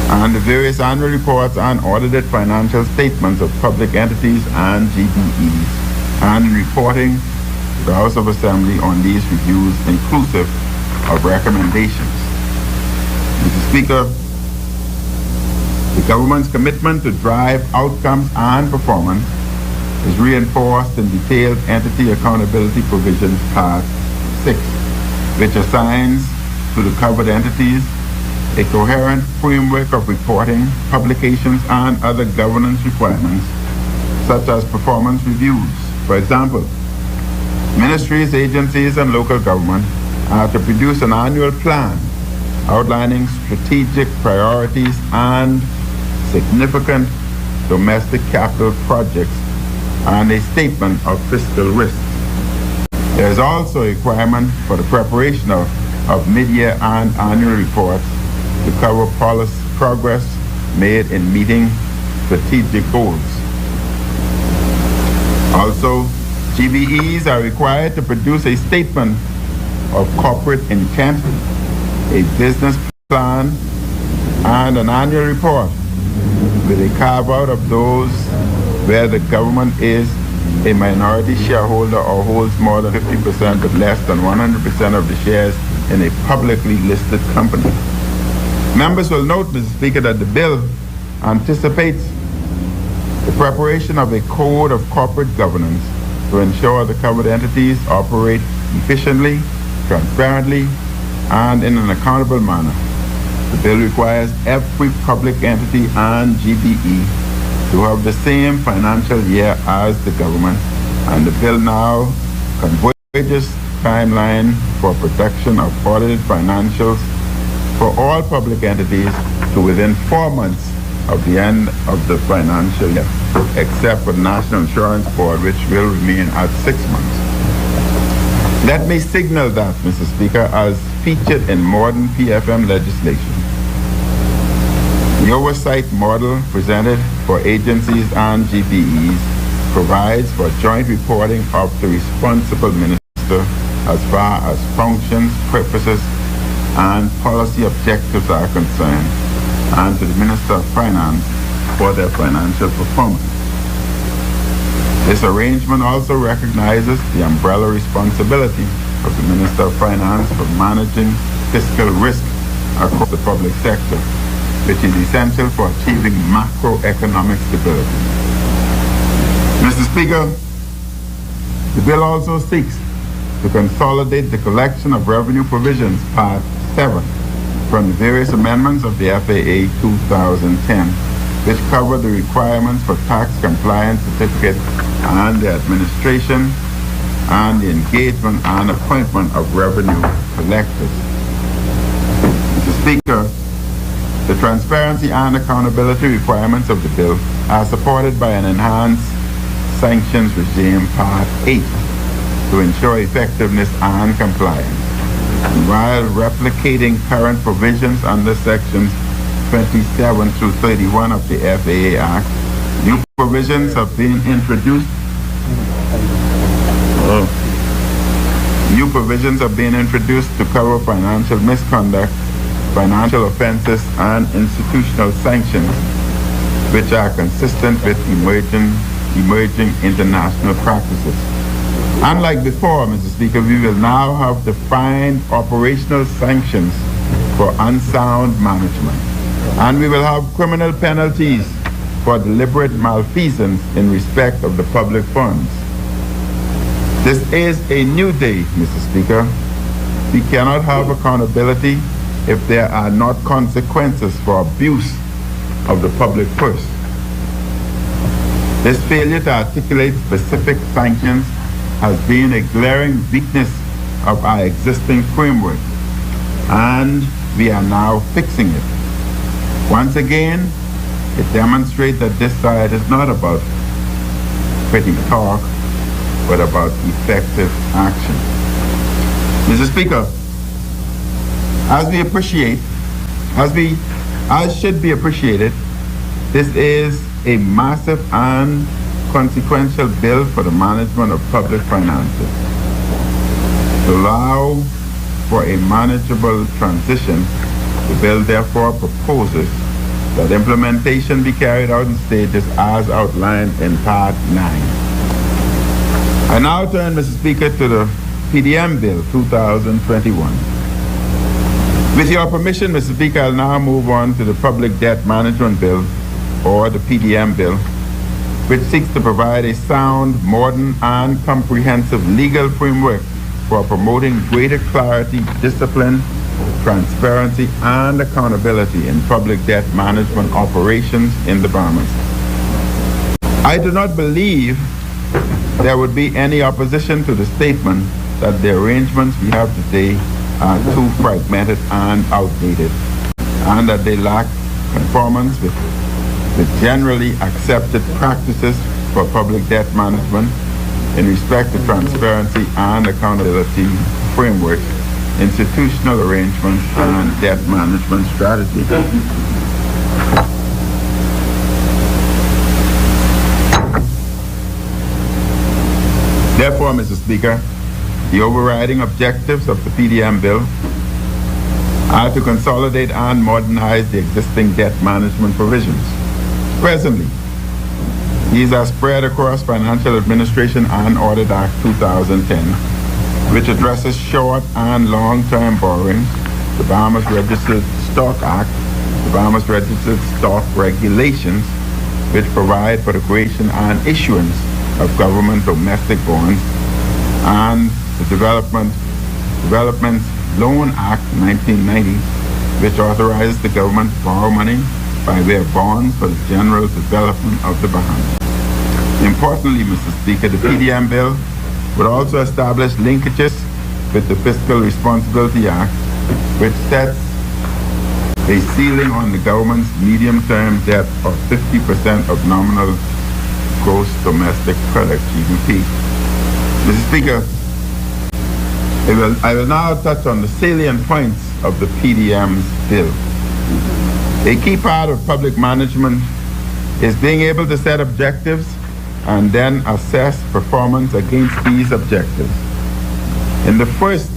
and the various annual reports and audited financial statements of public entities and GBEs, and reporting to the House of Assembly on these reviews, inclusive of recommendations. Mr. Speaker, the government's commitment to drive outcomes and performance is reinforced in detailed entity accountability provisions Part 6, which assigns to the covered entities a coherent framework of reporting, publications, and other governance requirements, such as performance reviews. For example, ministries, agencies, and local government are to produce an annual plan outlining strategic priorities and significant domestic capital projects and a statement of fiscal risks. There is also a requirement for the preparation of mid-year and annual reports to cover policy progress made in meeting strategic goals. Also, GBEs are required to produce a statement of corporate intent, a business plan, and an annual report with a carve-out of those where the government is a minority shareholder or holds more than 50% but less than 100% of the shares in a publicly listed company. Members will note, Mr. Speaker, that the bill anticipates the preparation of a code of corporate governance to ensure the covered entities operate efficiently, transparently, and in an accountable manner. The bill requires every public entity and GBE to have the same financial year as the government, and the bill now converges timeline for production of audited financials for all public entities to within 4 months of the end of the financial year, except for the National Insurance Board, which will remain at 6 months. Let me signal that, Mr. Speaker, as featured in modern PFM legislation. The oversight model presented for agencies and GPEs provides for joint reporting of the responsible minister as far as functions, purposes, and policy objectives are concerned, and to the Minister of Finance for their financial performance. This arrangement also recognizes the umbrella responsibility of the Minister of Finance for managing fiscal risk across the public sector, which is essential for achieving macroeconomic stability. Mr. Speaker, the bill also seeks to consolidate the collection of revenue provisions, Part 7, from the various amendments of the FAA 2010, which cover the requirements for tax compliance certificate and the administration and the engagement and appointment of revenue collectors. Mr. Speaker, the transparency and accountability requirements of the bill are supported by an enhanced sanctions regime, Part 8, to ensure effectiveness and compliance. And while replicating current provisions under Sections 27 through 31 of the FAA Act, new provisions have been introduced. New provisions have been introduced to cover financial misconduct, financial offenses, and institutional sanctions, which are consistent with emerging international practices. Unlike before, Mr. Speaker, we will now have defined operational sanctions for unsound management, and we will have criminal penalties for deliberate malfeasance in respect of the public funds. This is a new day, Mr. Speaker. We cannot have accountability if there are not consequences for abuse of the public purse. This failure to articulate specific sanctions has been a glaring weakness of our existing framework, and we are now fixing it. Once again, it demonstrates that this side is not about pretty talk, but about effective action. Mr. Speaker, as should be appreciated, this is a massive and consequential bill for the management of public finances. To allow for a manageable transition, the bill therefore proposes that implementation be carried out in stages as outlined in Part 9. I now turn, Mr. Speaker, to the Pdm Bill 2021. With your permission, Mr. Speaker, I'll now move on to the Public Debt Management Bill, or the Pdm Bill, which seeks to provide a sound, modern, and comprehensive legal framework for promoting greater clarity, discipline, transparency, and accountability in public debt management operations in the Bahamas. I do not believe there would be any opposition to the statement that the arrangements we have today are too fragmented and outdated, and that they lack conformance with the generally accepted practices for public debt management in respect to transparency and accountability frameworks, institutional arrangements, and debt management strategy. Therefore, Mr. Speaker, the overriding objectives of the Pdm Bill are to consolidate and modernize the existing debt management provisions. Presently, these are spread across Financial Administration and Audit Act 2010, which addresses short and long-term borrowings, the Bahamas Registered Stock Act, the Bahamas Registered Stock Regulations, which provide for the creation and issuance of government domestic bonds, and the Development Loan Act 1990, which authorizes the government to borrow money by way of bonds for the general development of the Bahamas. Importantly, Mr. Speaker, the Pdm Bill would also establish linkages with the Fiscal Responsibility Act, which sets a ceiling on the government's medium-term debt of 50% of nominal gross domestic product, GDP. Mr. Speaker, I will now touch on the salient points of the Pdm Bill. A key part of public management is being able to set objectives and then assess performance against these objectives. In a first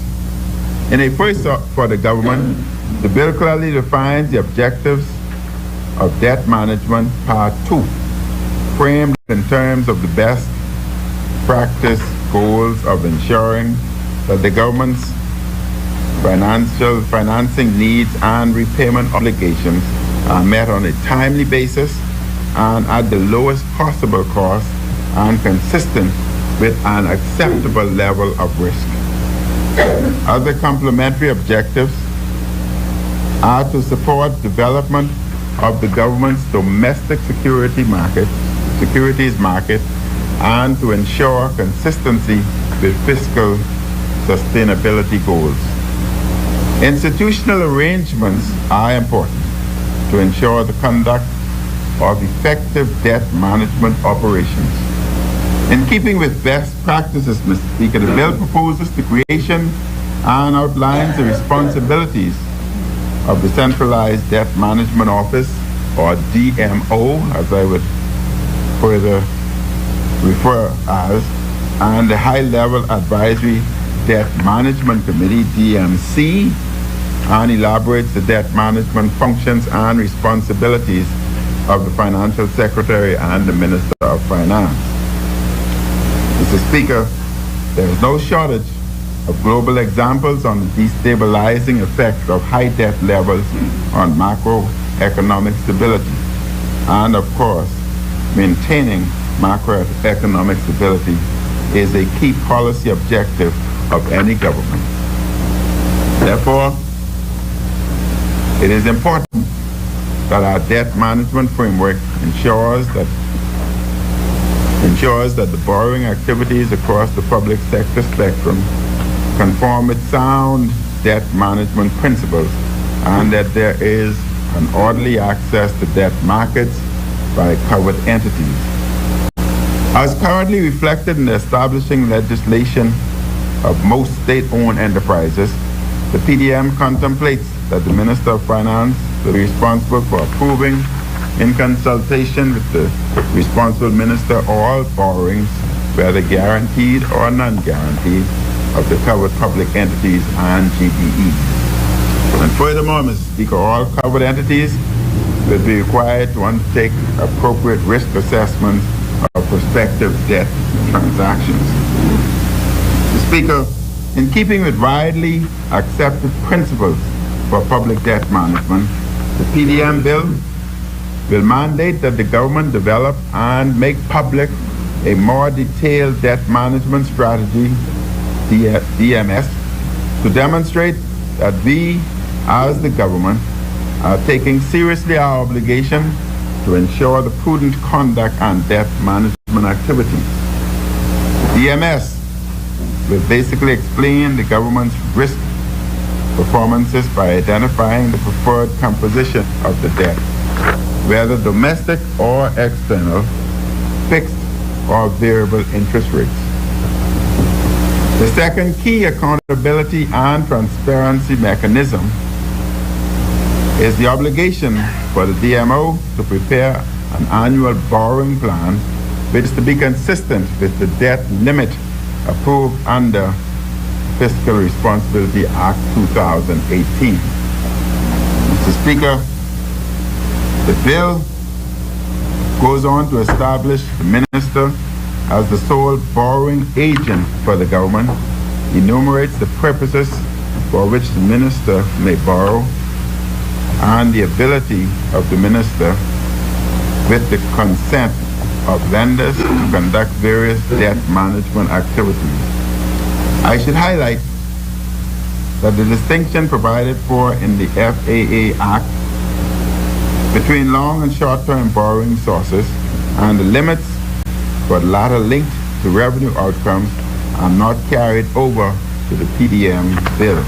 for the government, the bill clearly defines the objectives of debt management, Part 2, framed in terms of the best practice goals of ensuring that the government's financing needs and repayment obligations are met on a timely basis and at the lowest possible cost and consistent with an acceptable level of risk. Other complementary objectives are to support development of the government's domestic securities market, and to ensure consistency with fiscal sustainability goals. Institutional arrangements are important to ensure the conduct of effective debt management operations. In keeping with best practices, Mr. Speaker, the bill proposes the creation and outlines the responsibilities of the Centralized Debt Management Office, or DMO, as I would further refer as, and the High-Level Advisory Debt Management Committee, DMC, and elaborates the debt management functions and responsibilities of the Financial Secretary and the Minister of Finance. Mr. Speaker, there is no shortage of global examples on the destabilizing effect of high debt levels on macroeconomic stability. And of course, maintaining macroeconomic stability is a key policy objective of any government. Therefore, it is important that our debt management framework ensures that the borrowing activities across the public sector spectrum conform with sound debt management principles, and that there is an orderly access to debt markets by covered entities. As currently reflected in the establishing legislation of most state-owned enterprises, the PDM contemplates that the Minister of Finance will be responsible for approving, in consultation with the responsible minister, all borrowings, whether guaranteed or non-guaranteed, of the covered public entities and GBEs. And furthermore, Mr. Speaker, all covered entities will be required to undertake appropriate risk assessments of prospective debt transactions. Mr. Speaker, in keeping with widely accepted principles for public debt management, the Pdm Bill will mandate that the government develop and make public a more detailed debt management strategy, DMS, to demonstrate that we, as the government, are taking seriously our obligation to ensure the prudent conduct and debt management activities. DMS will basically explain the government's risk performances by identifying the preferred composition of the debt, whether domestic or external, fixed or variable interest rates. The second key accountability and transparency mechanism is the obligation for the DMO to prepare an annual borrowing plan which is to be consistent with the debt limit approved under Fiscal Responsibility Act 2018. Mr. Speaker, the bill goes on to establish the minister as the sole borrowing agent for the government, enumerates the purposes for which the minister may borrow, and the ability of the minister, with the consent of lenders, to conduct various debt management activities. I should highlight that the distinction provided for in the FAA Act between long and short-term borrowing sources and the limits for the latter linked to revenue outcomes are not carried over to the Pdm Bill.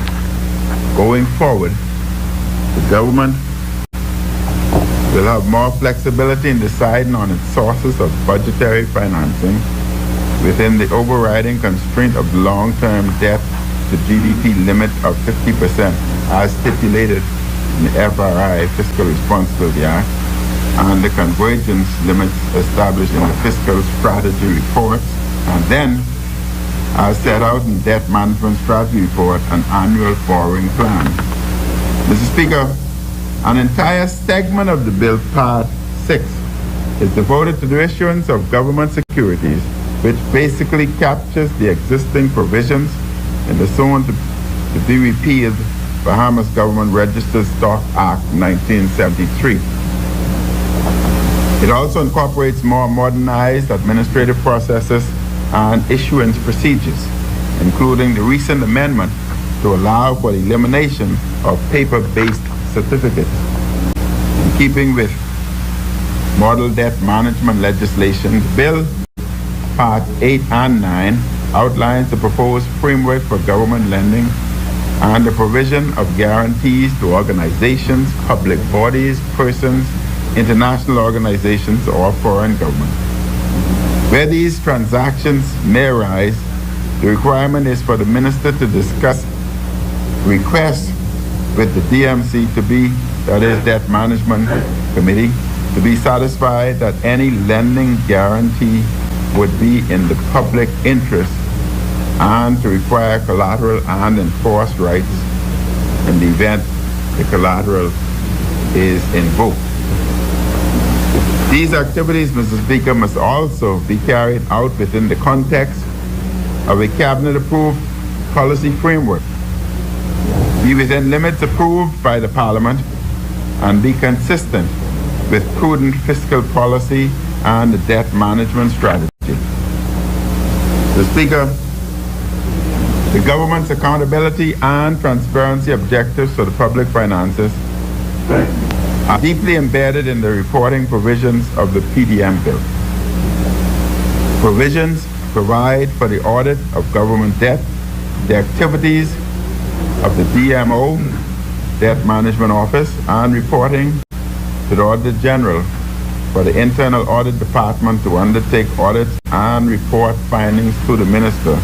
Going forward, the government will have more flexibility in deciding on its sources of budgetary financing within the overriding constraint of the long-term debt the GDP limit of 50% as stipulated in the FRI, Fiscal Responsibility Act, and the convergence limits established in the Fiscal Strategy Reports, and then, as set out in the Debt Management Strategy Report, an annual borrowing plan. Mr. Speaker, an entire segment of the bill, Part 6, is devoted to the issuance of government securities, which basically captures the existing provisions in the soon to be repealed Bahamas Government Registered Stock Act 1973. It also incorporates more modernized administrative processes and issuance procedures, including the recent amendment to allow for the elimination of paper-based certificates. In keeping with model debt management legislation, the bill, Parts 8 and 9, outlines the proposed framework for government lending and the provision of guarantees to organizations, public bodies, persons, international organizations, or foreign governments. Where these transactions may arise, the requirement is for the minister to discuss requests with the DMC to be, that is, Debt Management Committee, to be satisfied that any lending guarantee would be in the public interest and to require collateral and enforce rights in the event the collateral is invoked. These activities, Mr. Speaker, must also be carried out within the context of a cabinet-approved policy framework, be within limits approved by the Parliament, and be consistent with prudent fiscal policy and the debt management strategy. Mr. Speaker, the government's accountability and transparency objectives for the public finances are deeply embedded in the reporting provisions of the Pdm Bill. Provisions provide for the audit of government debt, the activities of the DMO, Debt Management Office, and reporting to the Auditor General for the Internal Audit Department to undertake audits and report findings to the Minister,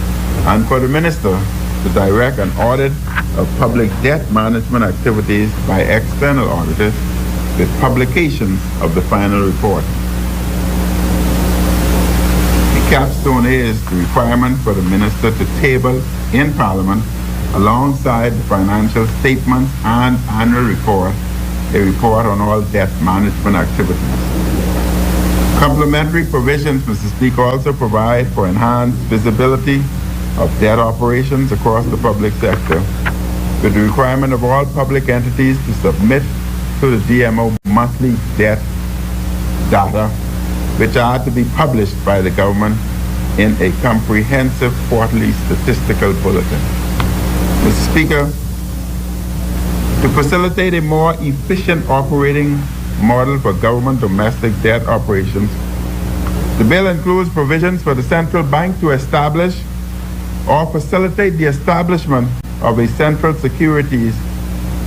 and for the Minister to direct an audit of public debt management activities by external auditors with publications of the final report. The capstone is the requirement for the Minister to table in Parliament, alongside the financial statements and annual report, a report on all debt management activities. Complementary provisions, Mr. Speaker, also provide for enhanced visibility of debt operations across the public sector, with the requirement of all public entities to submit to the DMO monthly debt data, which are to be published by the government in a comprehensive quarterly statistical bulletin. Mr. Speaker, to facilitate a more efficient operating model for government domestic debt operations, the bill includes provisions for the central bank to establish or facilitate the establishment of a central securities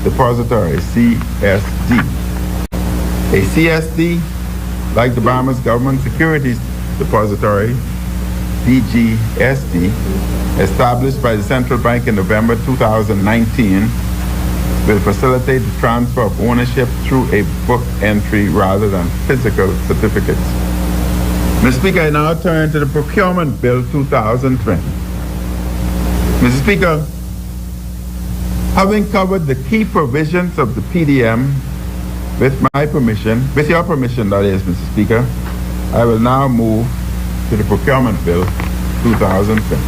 depository, CSD. A CSD, like the Bahamas Government Securities Depository, BGSD, established by the Central Bank in November 2019, will facilitate the transfer of ownership through a book entry rather than physical certificates. Mr. Speaker, I now turn to the Procurement Bill 2020. Mr. Speaker, having covered the key provisions of the PDM, with your permission, that is, Mr. Speaker, I will now move to the Procurement Bill 2020.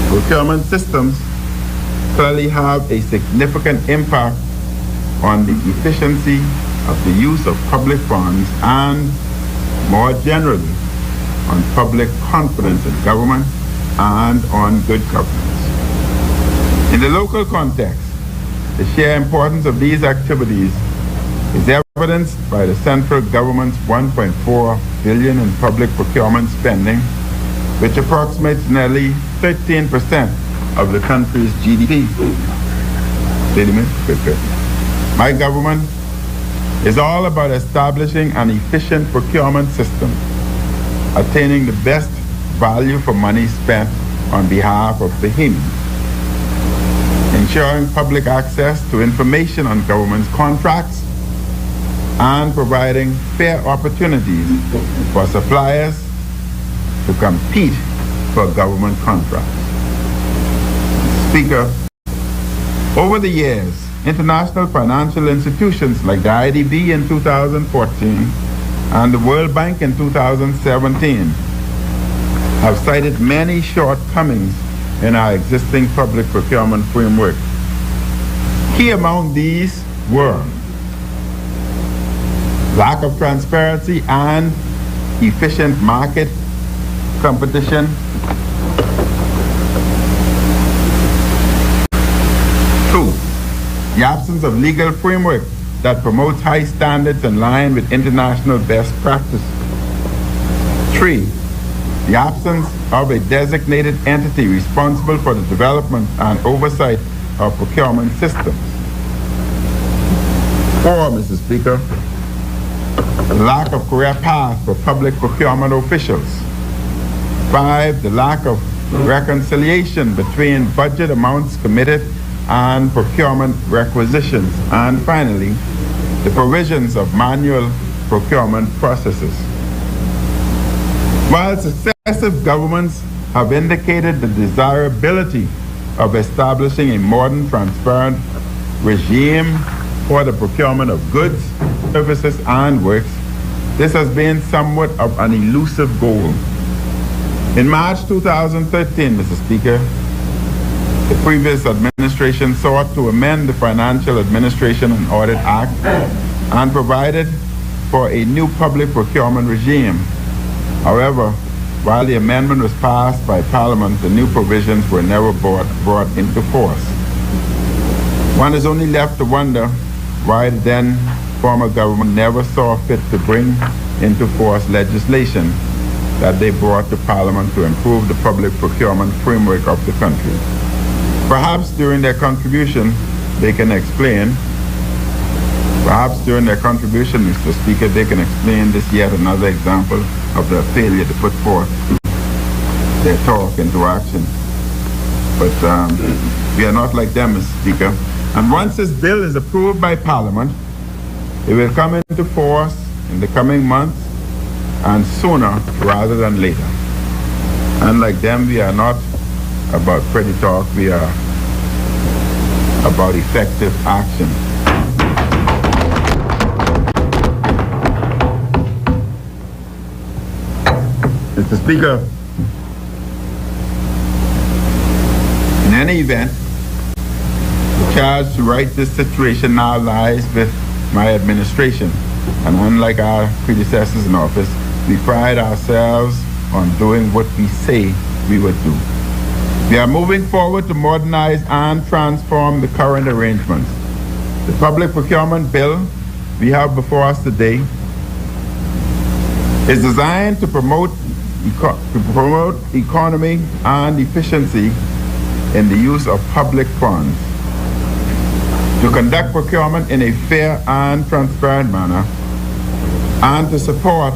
Procurement systems clearly have a significant impact on the efficiency of the use of public funds and, more generally, on public confidence in government and on good governance. In the local context, the sheer importance of these activities is evidenced by the central government's $1.4 billion in public procurement spending, which approximates nearly 13% of the country's GDP. My government is all about establishing an efficient procurement system, attaining the best value for money spent on behalf of Bahamians. ensuring public access to information on government contracts, and providing fair opportunities for suppliers to compete for government contracts. Speaker, over the years, international financial institutions like the IDB in 2014 and the World Bank in 2017 have cited many shortcomings in our existing public procurement framework. Key among these were lack of transparency and efficient market competition, two, the absence of legal framework that promotes high standards in line with international best practice, three, the absence of a designated entity responsible for the development and oversight of procurement systems, four, Mr. Speaker, the lack of career path for public procurement officials. 5, the lack of reconciliation between budget amounts committed and procurement requisitions. And finally, the provisions of manual procurement processes. While successive governments have indicated the desirability of establishing a modern, transparent regime for the procurement of goods, services, and works, this has been somewhat of an elusive goal. In March 2013, Mr. Speaker, the previous administration sought to amend the Financial Administration and Audit Act and provided for a new public procurement regime. However, while the amendment was passed by Parliament, the new provisions were never brought into force. One is only left to wonder why the then former government never saw fit to bring into force legislation that they brought to Parliament to improve the public procurement framework of the country. Perhaps during their contribution, they can explain, Mr. Speaker, they can explain this yet another example of their failure to put forth their talk into action. But we are not like them, Mr. Speaker. And once this bill is approved by Parliament, it will come into force in the coming months and sooner rather than later. Unlike them, we are not about pretty talk, we are about effective action. Mr. Speaker, in any event, the charge to right this situation now lies with my administration, and unlike our predecessors in office, we pride ourselves on doing what we say we would do. We are moving forward to modernize and transform the current arrangements. The Public Procurement Bill we have before us today is designed to promote economy and efficiency in the use of public funds, to conduct procurement in a fair and transparent manner, and to support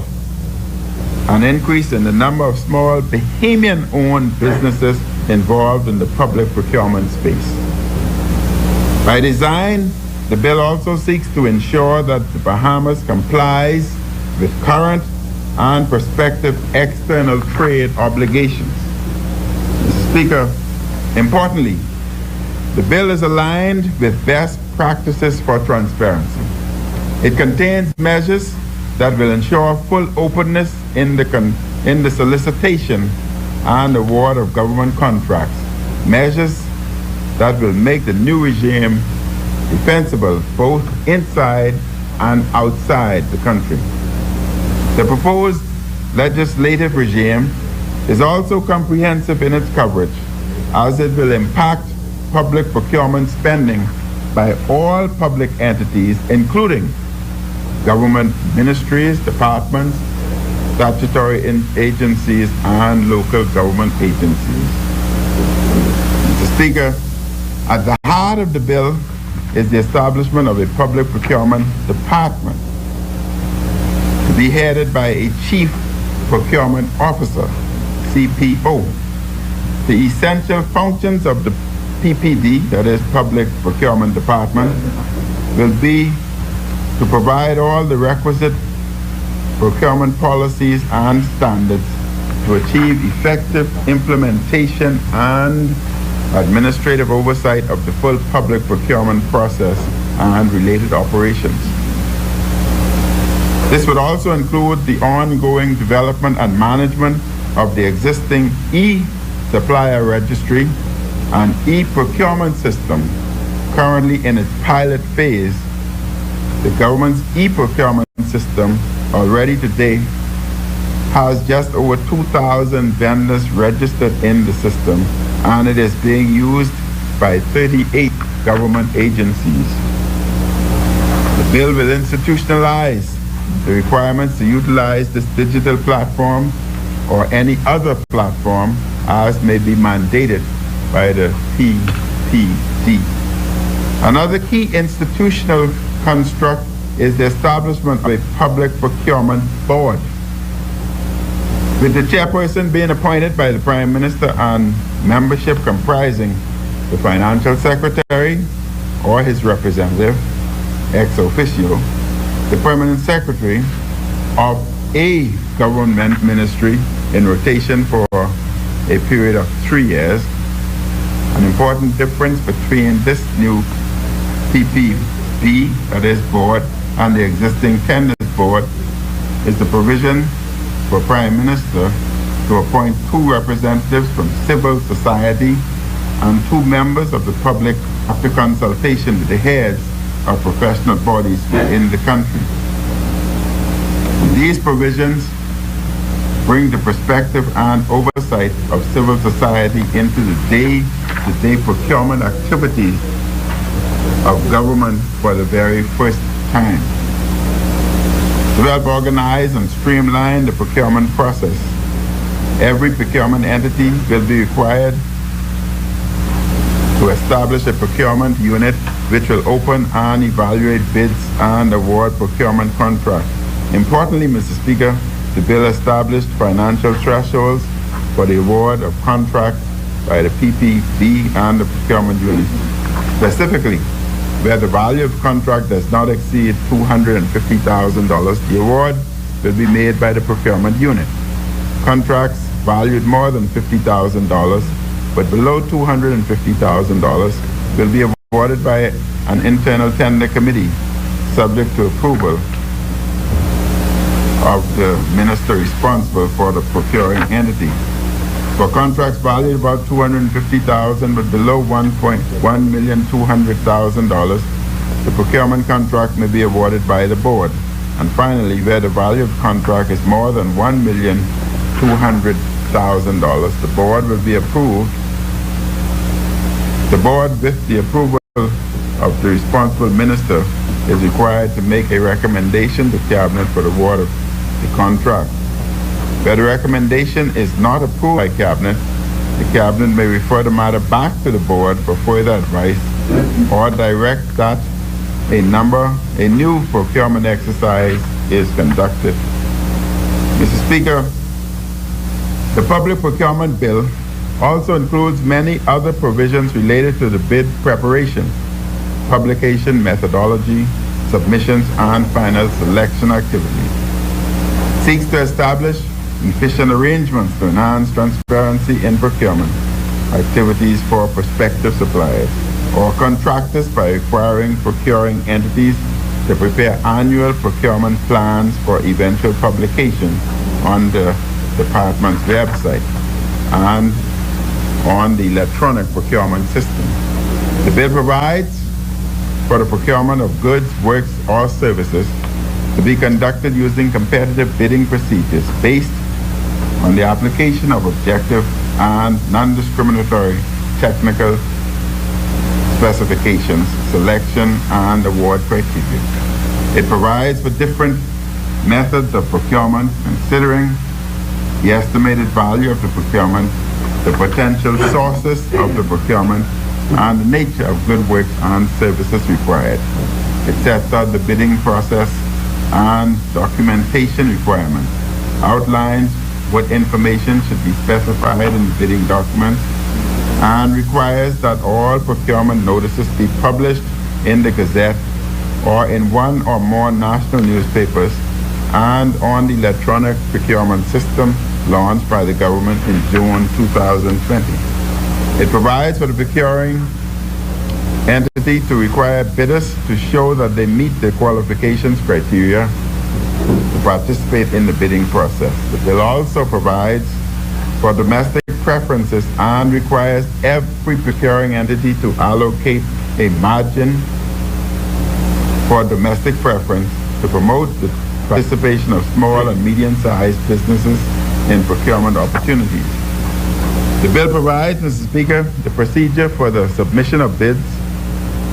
an increase in the number of small Bahamian-owned businesses involved in the public procurement space. By design, the bill also seeks to ensure that the Bahamas complies with current and prospective external trade obligations. Mr. Speaker, importantly, the bill is aligned with best practices for transparency. It contains measures that will ensure full openness in the solicitation and award of government contracts, measures that will make the new regime defensible both inside and outside the country. The proposed legislative regime is also comprehensive in its coverage, as it will impact public procurement spending by all public entities, including government ministries, departments, statutory agencies, and local government agencies. Mr. Speaker, at the heart of the bill is the establishment of a public procurement department to be headed by a chief procurement officer, CPO. The essential functions of the PPD, that is Public Procurement Department, will be to provide all the requisite procurement policies and standards to achieve effective implementation and administrative oversight of the full public procurement process and related operations. This would also include the ongoing development and management of the existing e-supplier registry and e-procurement system currently in its pilot phase. The government's e-procurement system already today has just over 2,000 vendors registered in the system, and it is being used by 38 government agencies. The bill will institutionalize the requirements to utilize this digital platform or any other platform as may be mandated by the PPD. Another key institutional construct is the establishment of a public procurement board, with the chairperson being appointed by the Prime Minister and membership comprising the Financial Secretary or his representative, ex officio, the Permanent Secretary of a government ministry in rotation for a period of 3 years. An important difference between this new PPB, that is board, and the existing tenders board is the provision for Prime Minister to appoint 2 representatives from civil society and 2 members of the public after consultation with the heads of professional bodies in the country. These provisions bring the perspective and oversight of civil society into the day-to-day procurement activities of government for the very first time. To help organize and streamline the procurement process, every procurement entity will be required to establish a procurement unit which will open and evaluate bids and award procurement contracts. Importantly, Mr. Speaker, the bill established financial thresholds for the award of contracts by the PPB and the procurement unit. Specifically, where the value of the contract does not exceed $250,000, the award will be made by the procurement unit. Contracts valued more than $50,000 but below $250,000 will be awarded by an internal tender committee subject to approval of the minister responsible for the procuring entity. For contracts valued about $250,000 but below $1,200,000, the procurement contract may be awarded by the board. And finally, where the value of the contract is more than $1,200,000, the board will be approved. The board, with the approval of the responsible minister, is required to make a recommendation to Cabinet for the award of the contract. Where the recommendation is not approved by Cabinet, the Cabinet may refer the matter back to the board for further advice or direct that a new procurement exercise is conducted. Mr. Speaker, the Public Procurement Bill also includes many other provisions related to the bid preparation, publication methodology, submissions, and final selection activities. It seeks to establish efficient arrangements to enhance transparency in procurement activities for prospective suppliers or contractors by requiring procuring entities to prepare annual procurement plans for eventual publication on the department's website and on the electronic procurement system. The bill provides for the procurement of goods, works, or services to be conducted using competitive bidding procedures based on the application of objective and non-discriminatory technical specifications, selection, and award criteria. It provides for different methods of procurement considering the estimated value of the procurement, the potential sources of the procurement, and the nature of good works and services required. It sets out the bidding process and documentation requirements, outlines what information should be specified in the bidding documents, and requires that all procurement notices be published in the Gazette or in one or more national newspapers and on the electronic procurement system launched by the government in June 2020. It provides for the procuring entity to require bidders to show that they meet the qualifications criteria to participate in the bidding process. The bill also provides for domestic preferences and requires every procuring entity to allocate a margin for domestic preference to promote the participation of small and medium-sized businesses in procurement opportunities. The bill provides, Mr. Speaker, the procedure for the submission of bids,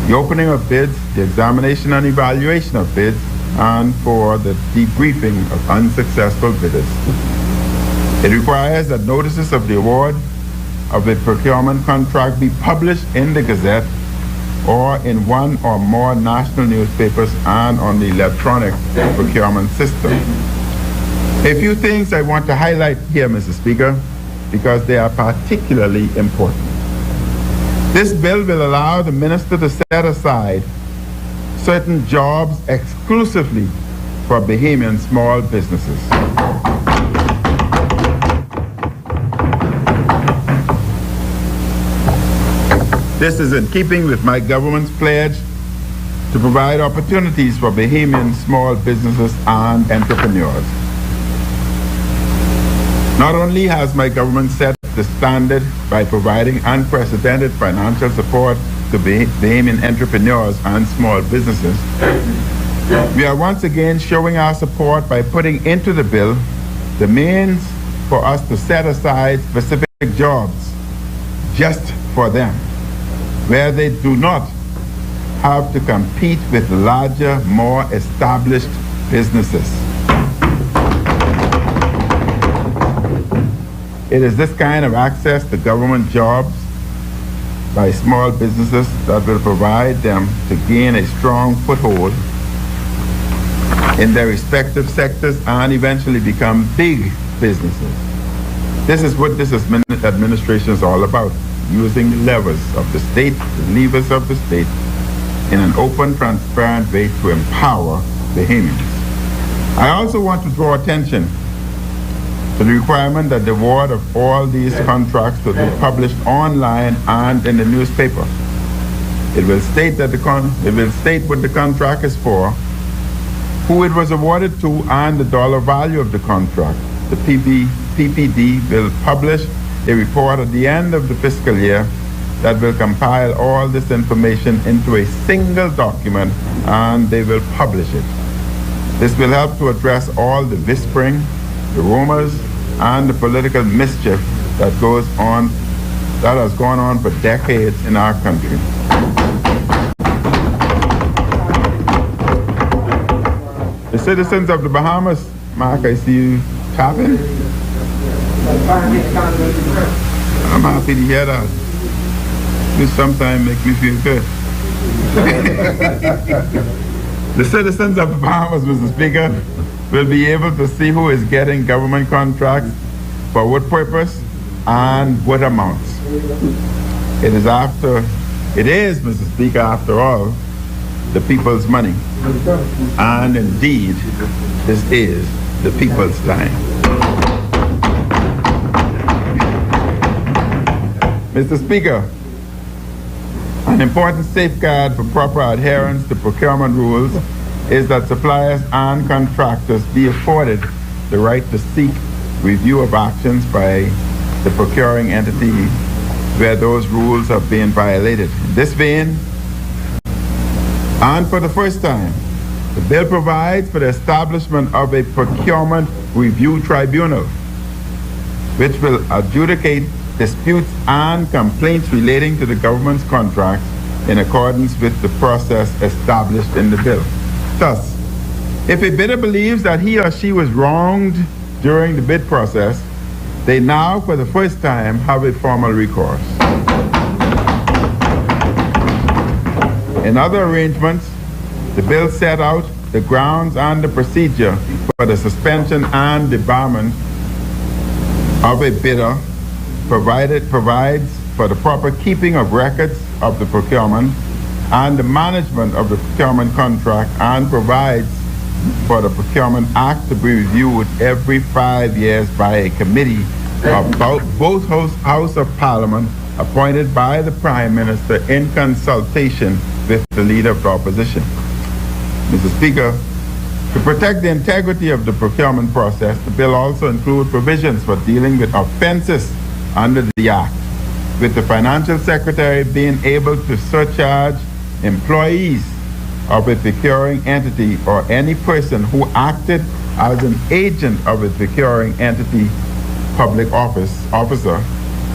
the opening of bids, the examination and evaluation of bids, and for the debriefing of unsuccessful bidders. It requires that notices of the award of a procurement contract be published in the Gazette or in one or more national newspapers and on the electronic procurement system. A few things I want to highlight here, Mr. Speaker, because they are particularly important. This bill will allow the minister to set aside certain jobs exclusively for Bahamian small businesses. This is in keeping with my government's pledge to provide opportunities for Bahamian small businesses and entrepreneurs. Not only has my government set the standard by providing unprecedented financial support to Bahamian entrepreneurs and small businesses, we are once again showing our support by putting into the bill the means for us to set aside specific jobs just for them, where they do not have to compete with larger, more established businesses. It is this kind of access to government jobs by small businesses that will provide them to gain a strong foothold in their respective sectors and eventually become big businesses. This is what this administration is all about, using the levers of the state, the levers of the state, in an open, transparent way to empower Bahamians. I also want to draw attention to the requirement that the award of all these contracts will be published online and in the newspaper. It will state that what the contract is for, who it was awarded to, and the dollar value of the contract. The PPD will publish a report at the end of the fiscal year that will compile all this information into a single document, and they will publish it. This will help to address all the whispering, the rumors, and the political mischief that has gone on for decades in our country. The citizens of the Bahamas, Mark, I see you tapping. I'm happy to hear that. You sometimes make me feel good. The citizens of the Bahamas, Mr. Speaker, will be able to see who is getting government contracts, for what purpose, and what amounts. It is, Mr. Speaker, after all, the people's money. And indeed, this is the people's time. Mr. Speaker, an important safeguard for proper adherence to procurement rules is that suppliers and contractors be afforded the right to seek review of actions by the procuring entity where those rules have been violated. In this vein, and for the first time, the bill provides for the establishment of a procurement review tribunal, which will adjudicate disputes and complaints relating to the government's contracts in accordance with the process established in the bill. Thus, if a bidder believes that he or she was wronged during the bid process, they now, for the first time, have a formal recourse. In other arrangements, the bill set out the grounds and the procedure for the suspension and debarment of a bidder, provides for the proper keeping of records of the procurement and the management of the procurement contract, and provides for the Procurement Act to be reviewed every 5 years by a committee of both House of Parliament appointed by the Prime Minister in consultation with the Leader of the Opposition. Mr. Speaker, to protect the integrity of the procurement process, the bill also includes provisions for dealing with offenses under the Act, with the Financial Secretary being able to surcharge employees of a procuring entity or any person who acted as an agent of a procuring entity public officer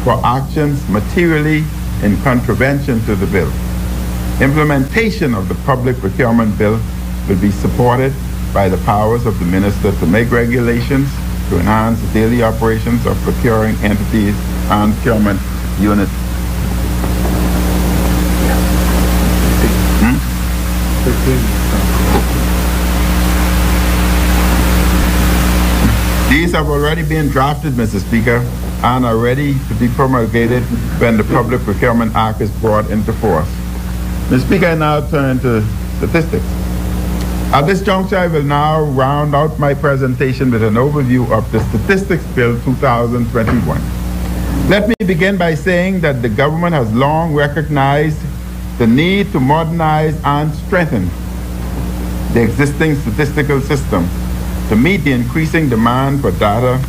for actions materially in contravention to the bill. Implementation of the Public Procurement Bill will be supported by the powers of the Minister to make regulations to enhance the daily operations of procuring entities and procurement units. These have already been drafted, Mr. Speaker, and are ready to be promulgated when the Public Procurement Act is brought into force. Mr. Speaker, I now turn to statistics. At this juncture, I will now round out my presentation with an overview of the Statistics Bill 2021. Let me begin by saying that the government has long recognized the need to modernize and strengthen the existing statistical system to meet the increasing demand for data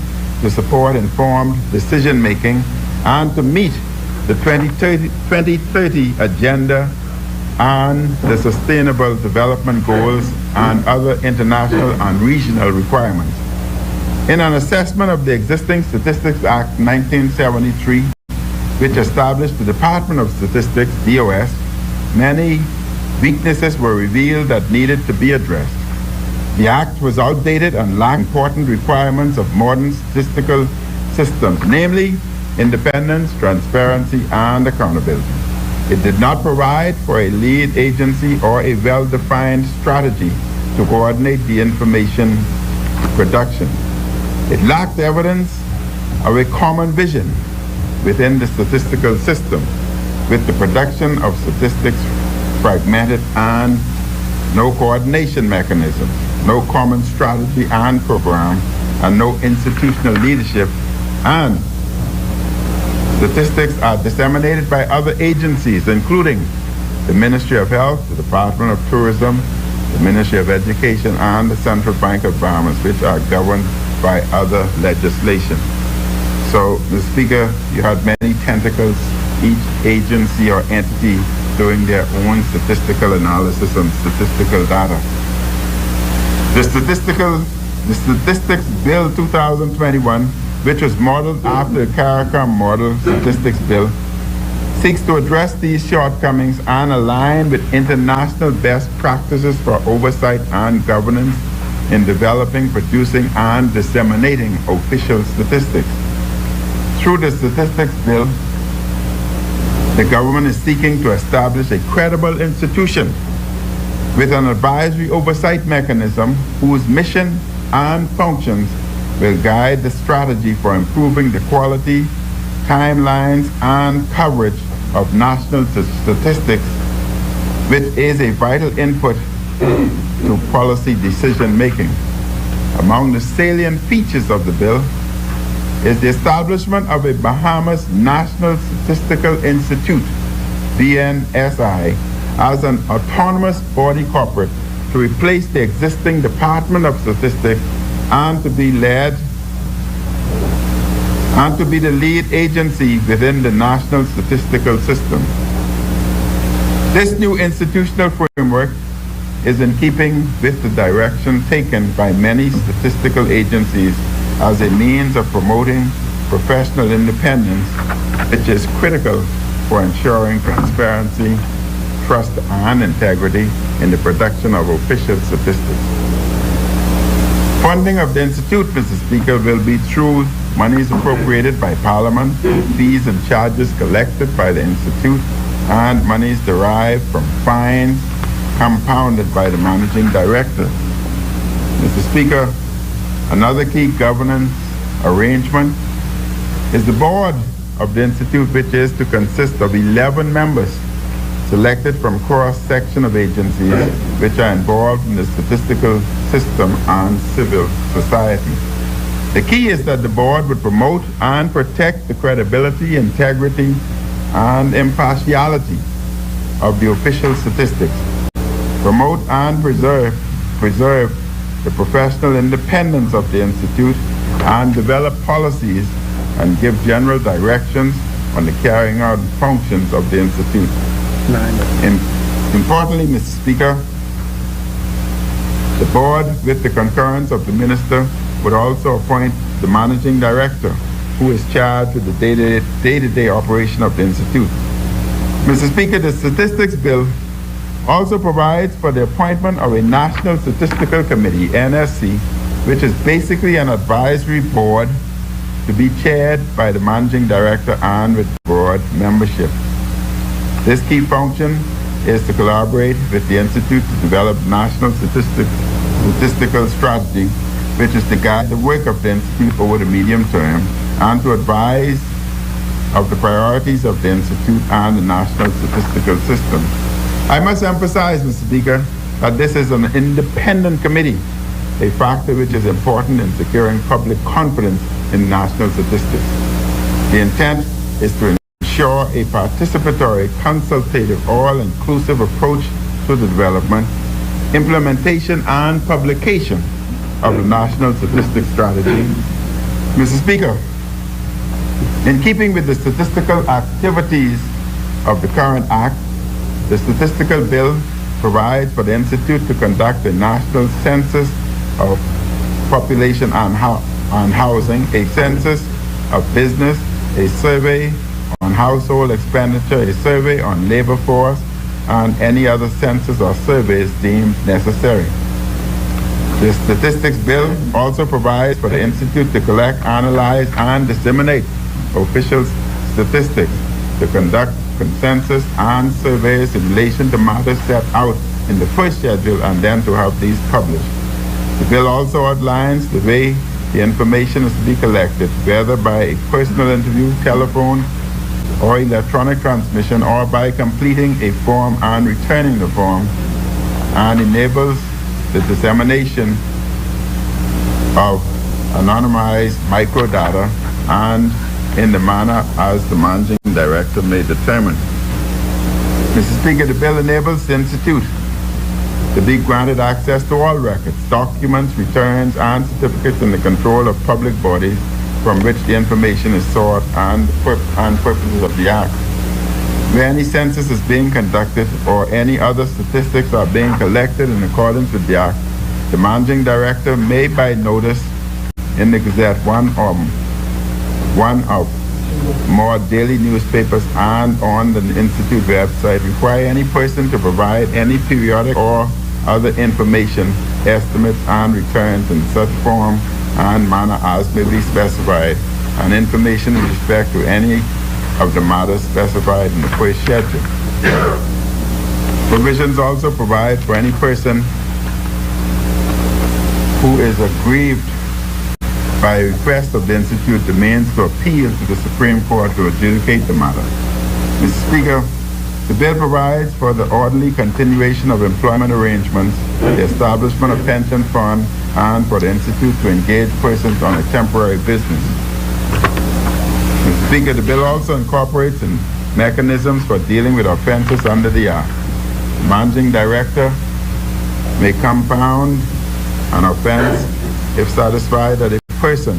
to support informed decision-making and to meet the 2030 agenda and the Sustainable Development Goals and other international and regional requirements. In an assessment of the existing Statistics Act 1973, which established the Department of Statistics, DOS, many weaknesses were revealed that needed to be addressed. The Act was outdated and lacked important requirements of modern statistical systems, namely independence, transparency, and accountability. It did not provide for a lead agency or a well-defined strategy to coordinate the information production. It lacked evidence of a common vision within the statistical system, with the production of statistics fragmented and no coordination mechanism, no common strategy and program, and no institutional leadership, and statistics are disseminated by other agencies, including the Ministry of Health, the Department of Tourism, the Ministry of Education, and the Central Bank of Bahamas, which are governed by other legislation. So, Mr. Speaker, you had many tentacles, each agency or entity doing their own statistical analysis and statistical data. The Statistics Bill 2021, which was modeled after the CARICOM Model Statistics Bill, seeks to address these shortcomings and align with international best practices for oversight and governance in developing, producing, and disseminating official statistics. Through the Statistics Bill, the government is seeking to establish a credible institution with an advisory oversight mechanism whose mission and functions will guide the strategy for improving the quality, timelines, and coverage of national statistics, which is a vital input to policy decision-making. Among the salient features of the bill is the establishment of a Bahamas National Statistical Institute, BNSI, as an autonomous body corporate to replace the existing Department of Statistics and to be the lead agency within the national statistical system. This new institutional framework is in keeping with the direction taken by many statistical agencies as a means of promoting professional independence, which is critical for ensuring transparency, trust, and integrity in the production of official statistics. Funding of the Institute, Mr. Speaker, will be through monies appropriated by Parliament, fees and charges collected by the Institute, and monies derived from fines compounded by the Managing Director. Mr. Speaker, another key governance arrangement is the Board of the Institute, which is to consist of 11 members selected from cross-section of agencies which are involved in the statistical system and civil society. The key is that the board would promote and protect the credibility, integrity, and impartiality of the official statistics, promote and preserve the professional independence of the Institute, and develop policies and give general directions on the carrying out functions of the Institute. Importantly, Mr. Speaker, the board, with the concurrence of the minister, would also appoint the managing director, who is charged with the day-to-day operation of the Institute. Mr. Speaker, the Statistics Bill also provides for the appointment of a National Statistical Committee, NSC, which is basically an advisory board to be chaired by the managing director and with board membership. This key function is to collaborate with the Institute to develop national statistical strategy, which is to guide the work of the Institute over the medium term and to advise of the priorities of the Institute and the national statistical system. I must emphasize, Mr. Speaker, that this is an independent committee, a factor which is important in securing public confidence in national statistics. The intent is to ensure a participatory, consultative, all-inclusive approach to the development, implementation, and publication of the national statistics strategy. Mr. Speaker, in keeping with the statistical activities of the current Act, the Statistical Bill provides for the Institute to conduct a national census of population and housing, a census of business, a survey on household expenditure, a survey on labor force, and any other census or surveys deemed necessary. The Statistics Bill also provides for the Institute to collect, analyze, and disseminate official statistics, to conduct consensus and surveys in relation to matters set out in the first schedule and then to have these published. The bill also outlines the way the information is to be collected, whether by a personal interview, telephone, or electronic transmission, or by completing a form and returning the form, and enables the dissemination of anonymized microdata and in the manner as the managing director may determine. Mr. Speaker, the bill enables the Institute to be granted access to all records, documents, returns, and certificates in the control of public bodies from which the information is sought and purposes of the Act. Where any census is being conducted or any other statistics are being collected in accordance with the Act, the managing director may, by notice in the Gazette, one of more daily newspapers and on the Institute website, require any person to provide any periodic or other information, estimates, and returns in such form and manner as may be specified, and information with respect to any of the matters specified in the first schedule. Provisions also provide for any person who is aggrieved by a request of the Institute the means to appeal to the Supreme Court to adjudicate the matter. Mr. Speaker, the bill provides for the orderly continuation of employment arrangements, the establishment of pension funds, and for the Institute to engage persons on a temporary business. Mr. Speaker, the bill also incorporates mechanisms for dealing with offenses under the Act. The managing director may compound an offense if satisfied that a person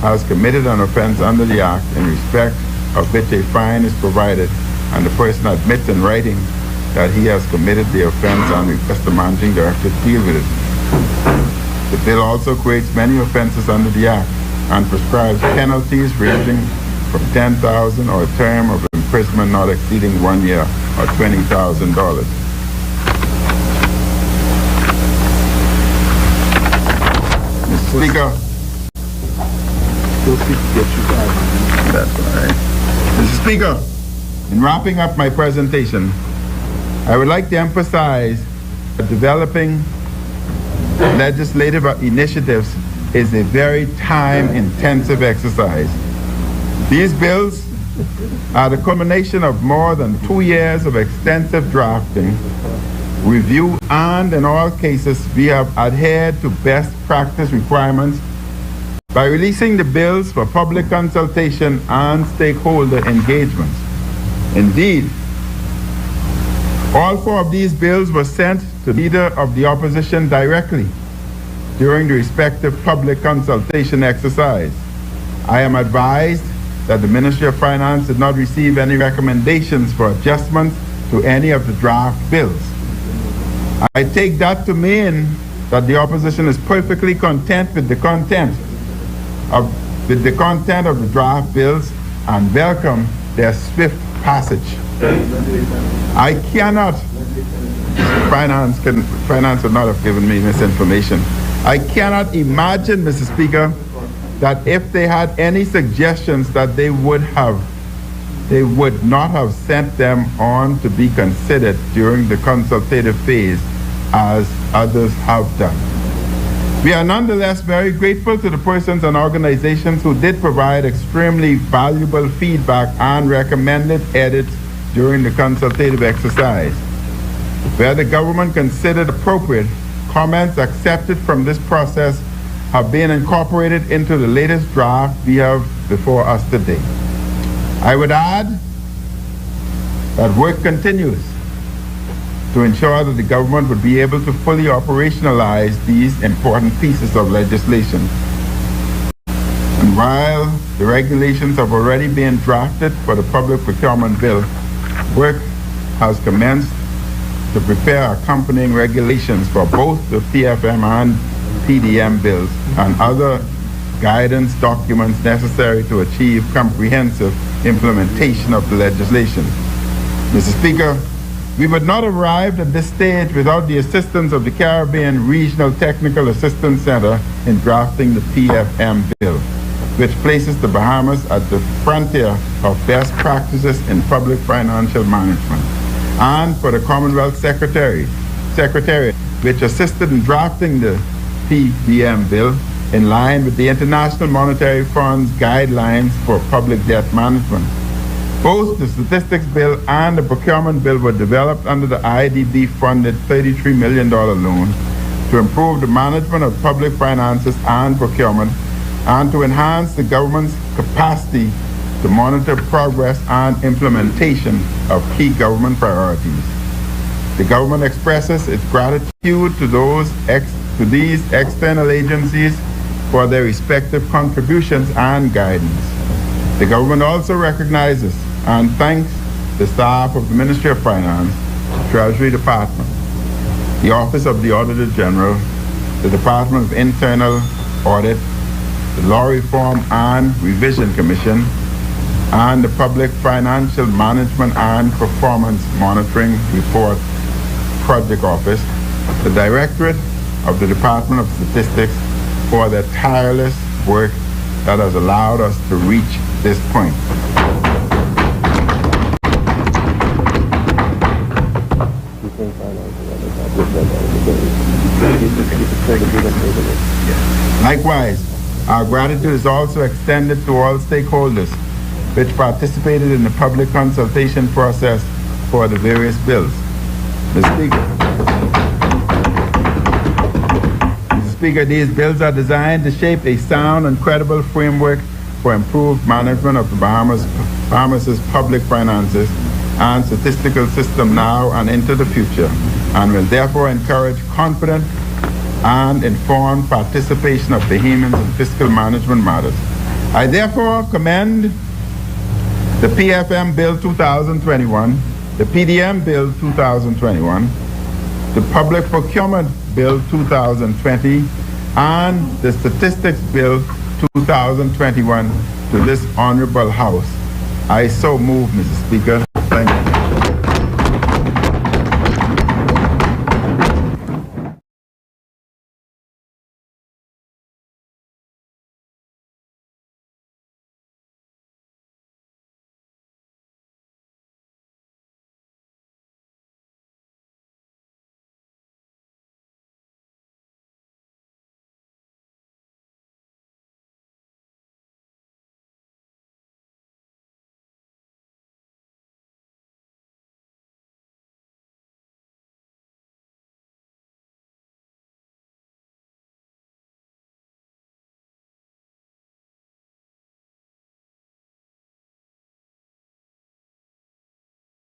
has committed an offense under the Act in respect of which a fine is provided, and the person admits in writing that he has committed the offense and requests the managing director to deal with it. The bill also creates many offenses under the Act and prescribes penalties ranging from $10,000 or a term of imprisonment not exceeding 1 year or $20,000. Mr. Speaker, that's all right. Mr. Speaker, in wrapping up my presentation, I would like to emphasize that developing legislative initiatives is a very time-intensive exercise. These bills are the culmination of more than 2 years of extensive drafting, review, and in all cases, we have adhered to best practice requirements by releasing the bills for public consultation and stakeholder engagements. Indeed, all 4 of these bills were sent to the leader of the opposition directly during the respective public consultation exercise. I am advised that the Ministry of Finance did not receive any recommendations for adjustments to any of the draft bills. I take that to mean that the opposition is perfectly content with the content of the draft bills and welcome their swift passage. I cannot, Finance would not have given me misinformation. I cannot imagine, Mr. Speaker, that if they had any suggestions that they would not have sent them on to be considered during the consultative phase as others have done. We are nonetheless very grateful to the persons and organizations who did provide extremely valuable feedback and recommended edits during the consultative exercise. Where the government considered appropriate, comments accepted from this process have been incorporated into the latest draft we have before us today. I would add that work continues to ensure that the government would be able to fully operationalize these important pieces of legislation. And while the regulations have already been drafted for the Public Procurement Bill, work has commenced to prepare accompanying regulations for both the Pfm and Pdm bills and other guidance documents necessary to achieve comprehensive implementation of the legislation. Mr. Speaker, we would not have arrived at this stage without the assistance of the Caribbean Regional Technical Assistance Center in drafting the Pfm Bill, which places the Bahamas at the frontier of best practices in public financial management, and for the Commonwealth Secretariat, which assisted in drafting the Pdm Bill in line with the International Monetary Fund's guidelines for public debt management. Both the Statistics Bill and the Procurement Bill were developed under the IDB-funded $33 million loan to improve the management of public finances and procurement and to enhance the government's capacity to monitor progress and implementation of key government priorities. The government expresses its gratitude to these external agencies for their respective contributions and guidance. The government also recognizes and thanks the staff of the Ministry of Finance, Treasury Department, the Office of the Auditor General, the Department of Internal Audit, the Law Reform and Revision Commission, and the Public Financial Management and Performance Monitoring Report Project Office, the Directorate of the Department of Statistics, for their tireless work that has allowed us to reach this point. Likewise, our gratitude is also extended to all stakeholders which participated in the public consultation process for the various bills. Mr. Speaker, these bills are designed to shape a sound and credible framework for improved management of the Bahamas' public finances and statistical system now and into the future, and will therefore encourage confident and informed participation of Bahamians in fiscal management matters. I therefore commend the Pfm Bill 2021, the Pdm Bill 2021, the Public Procurement Bill 2020, and the Statistics Bill 2021 to this Honorable House. I so move, Mr. Speaker. Thank you.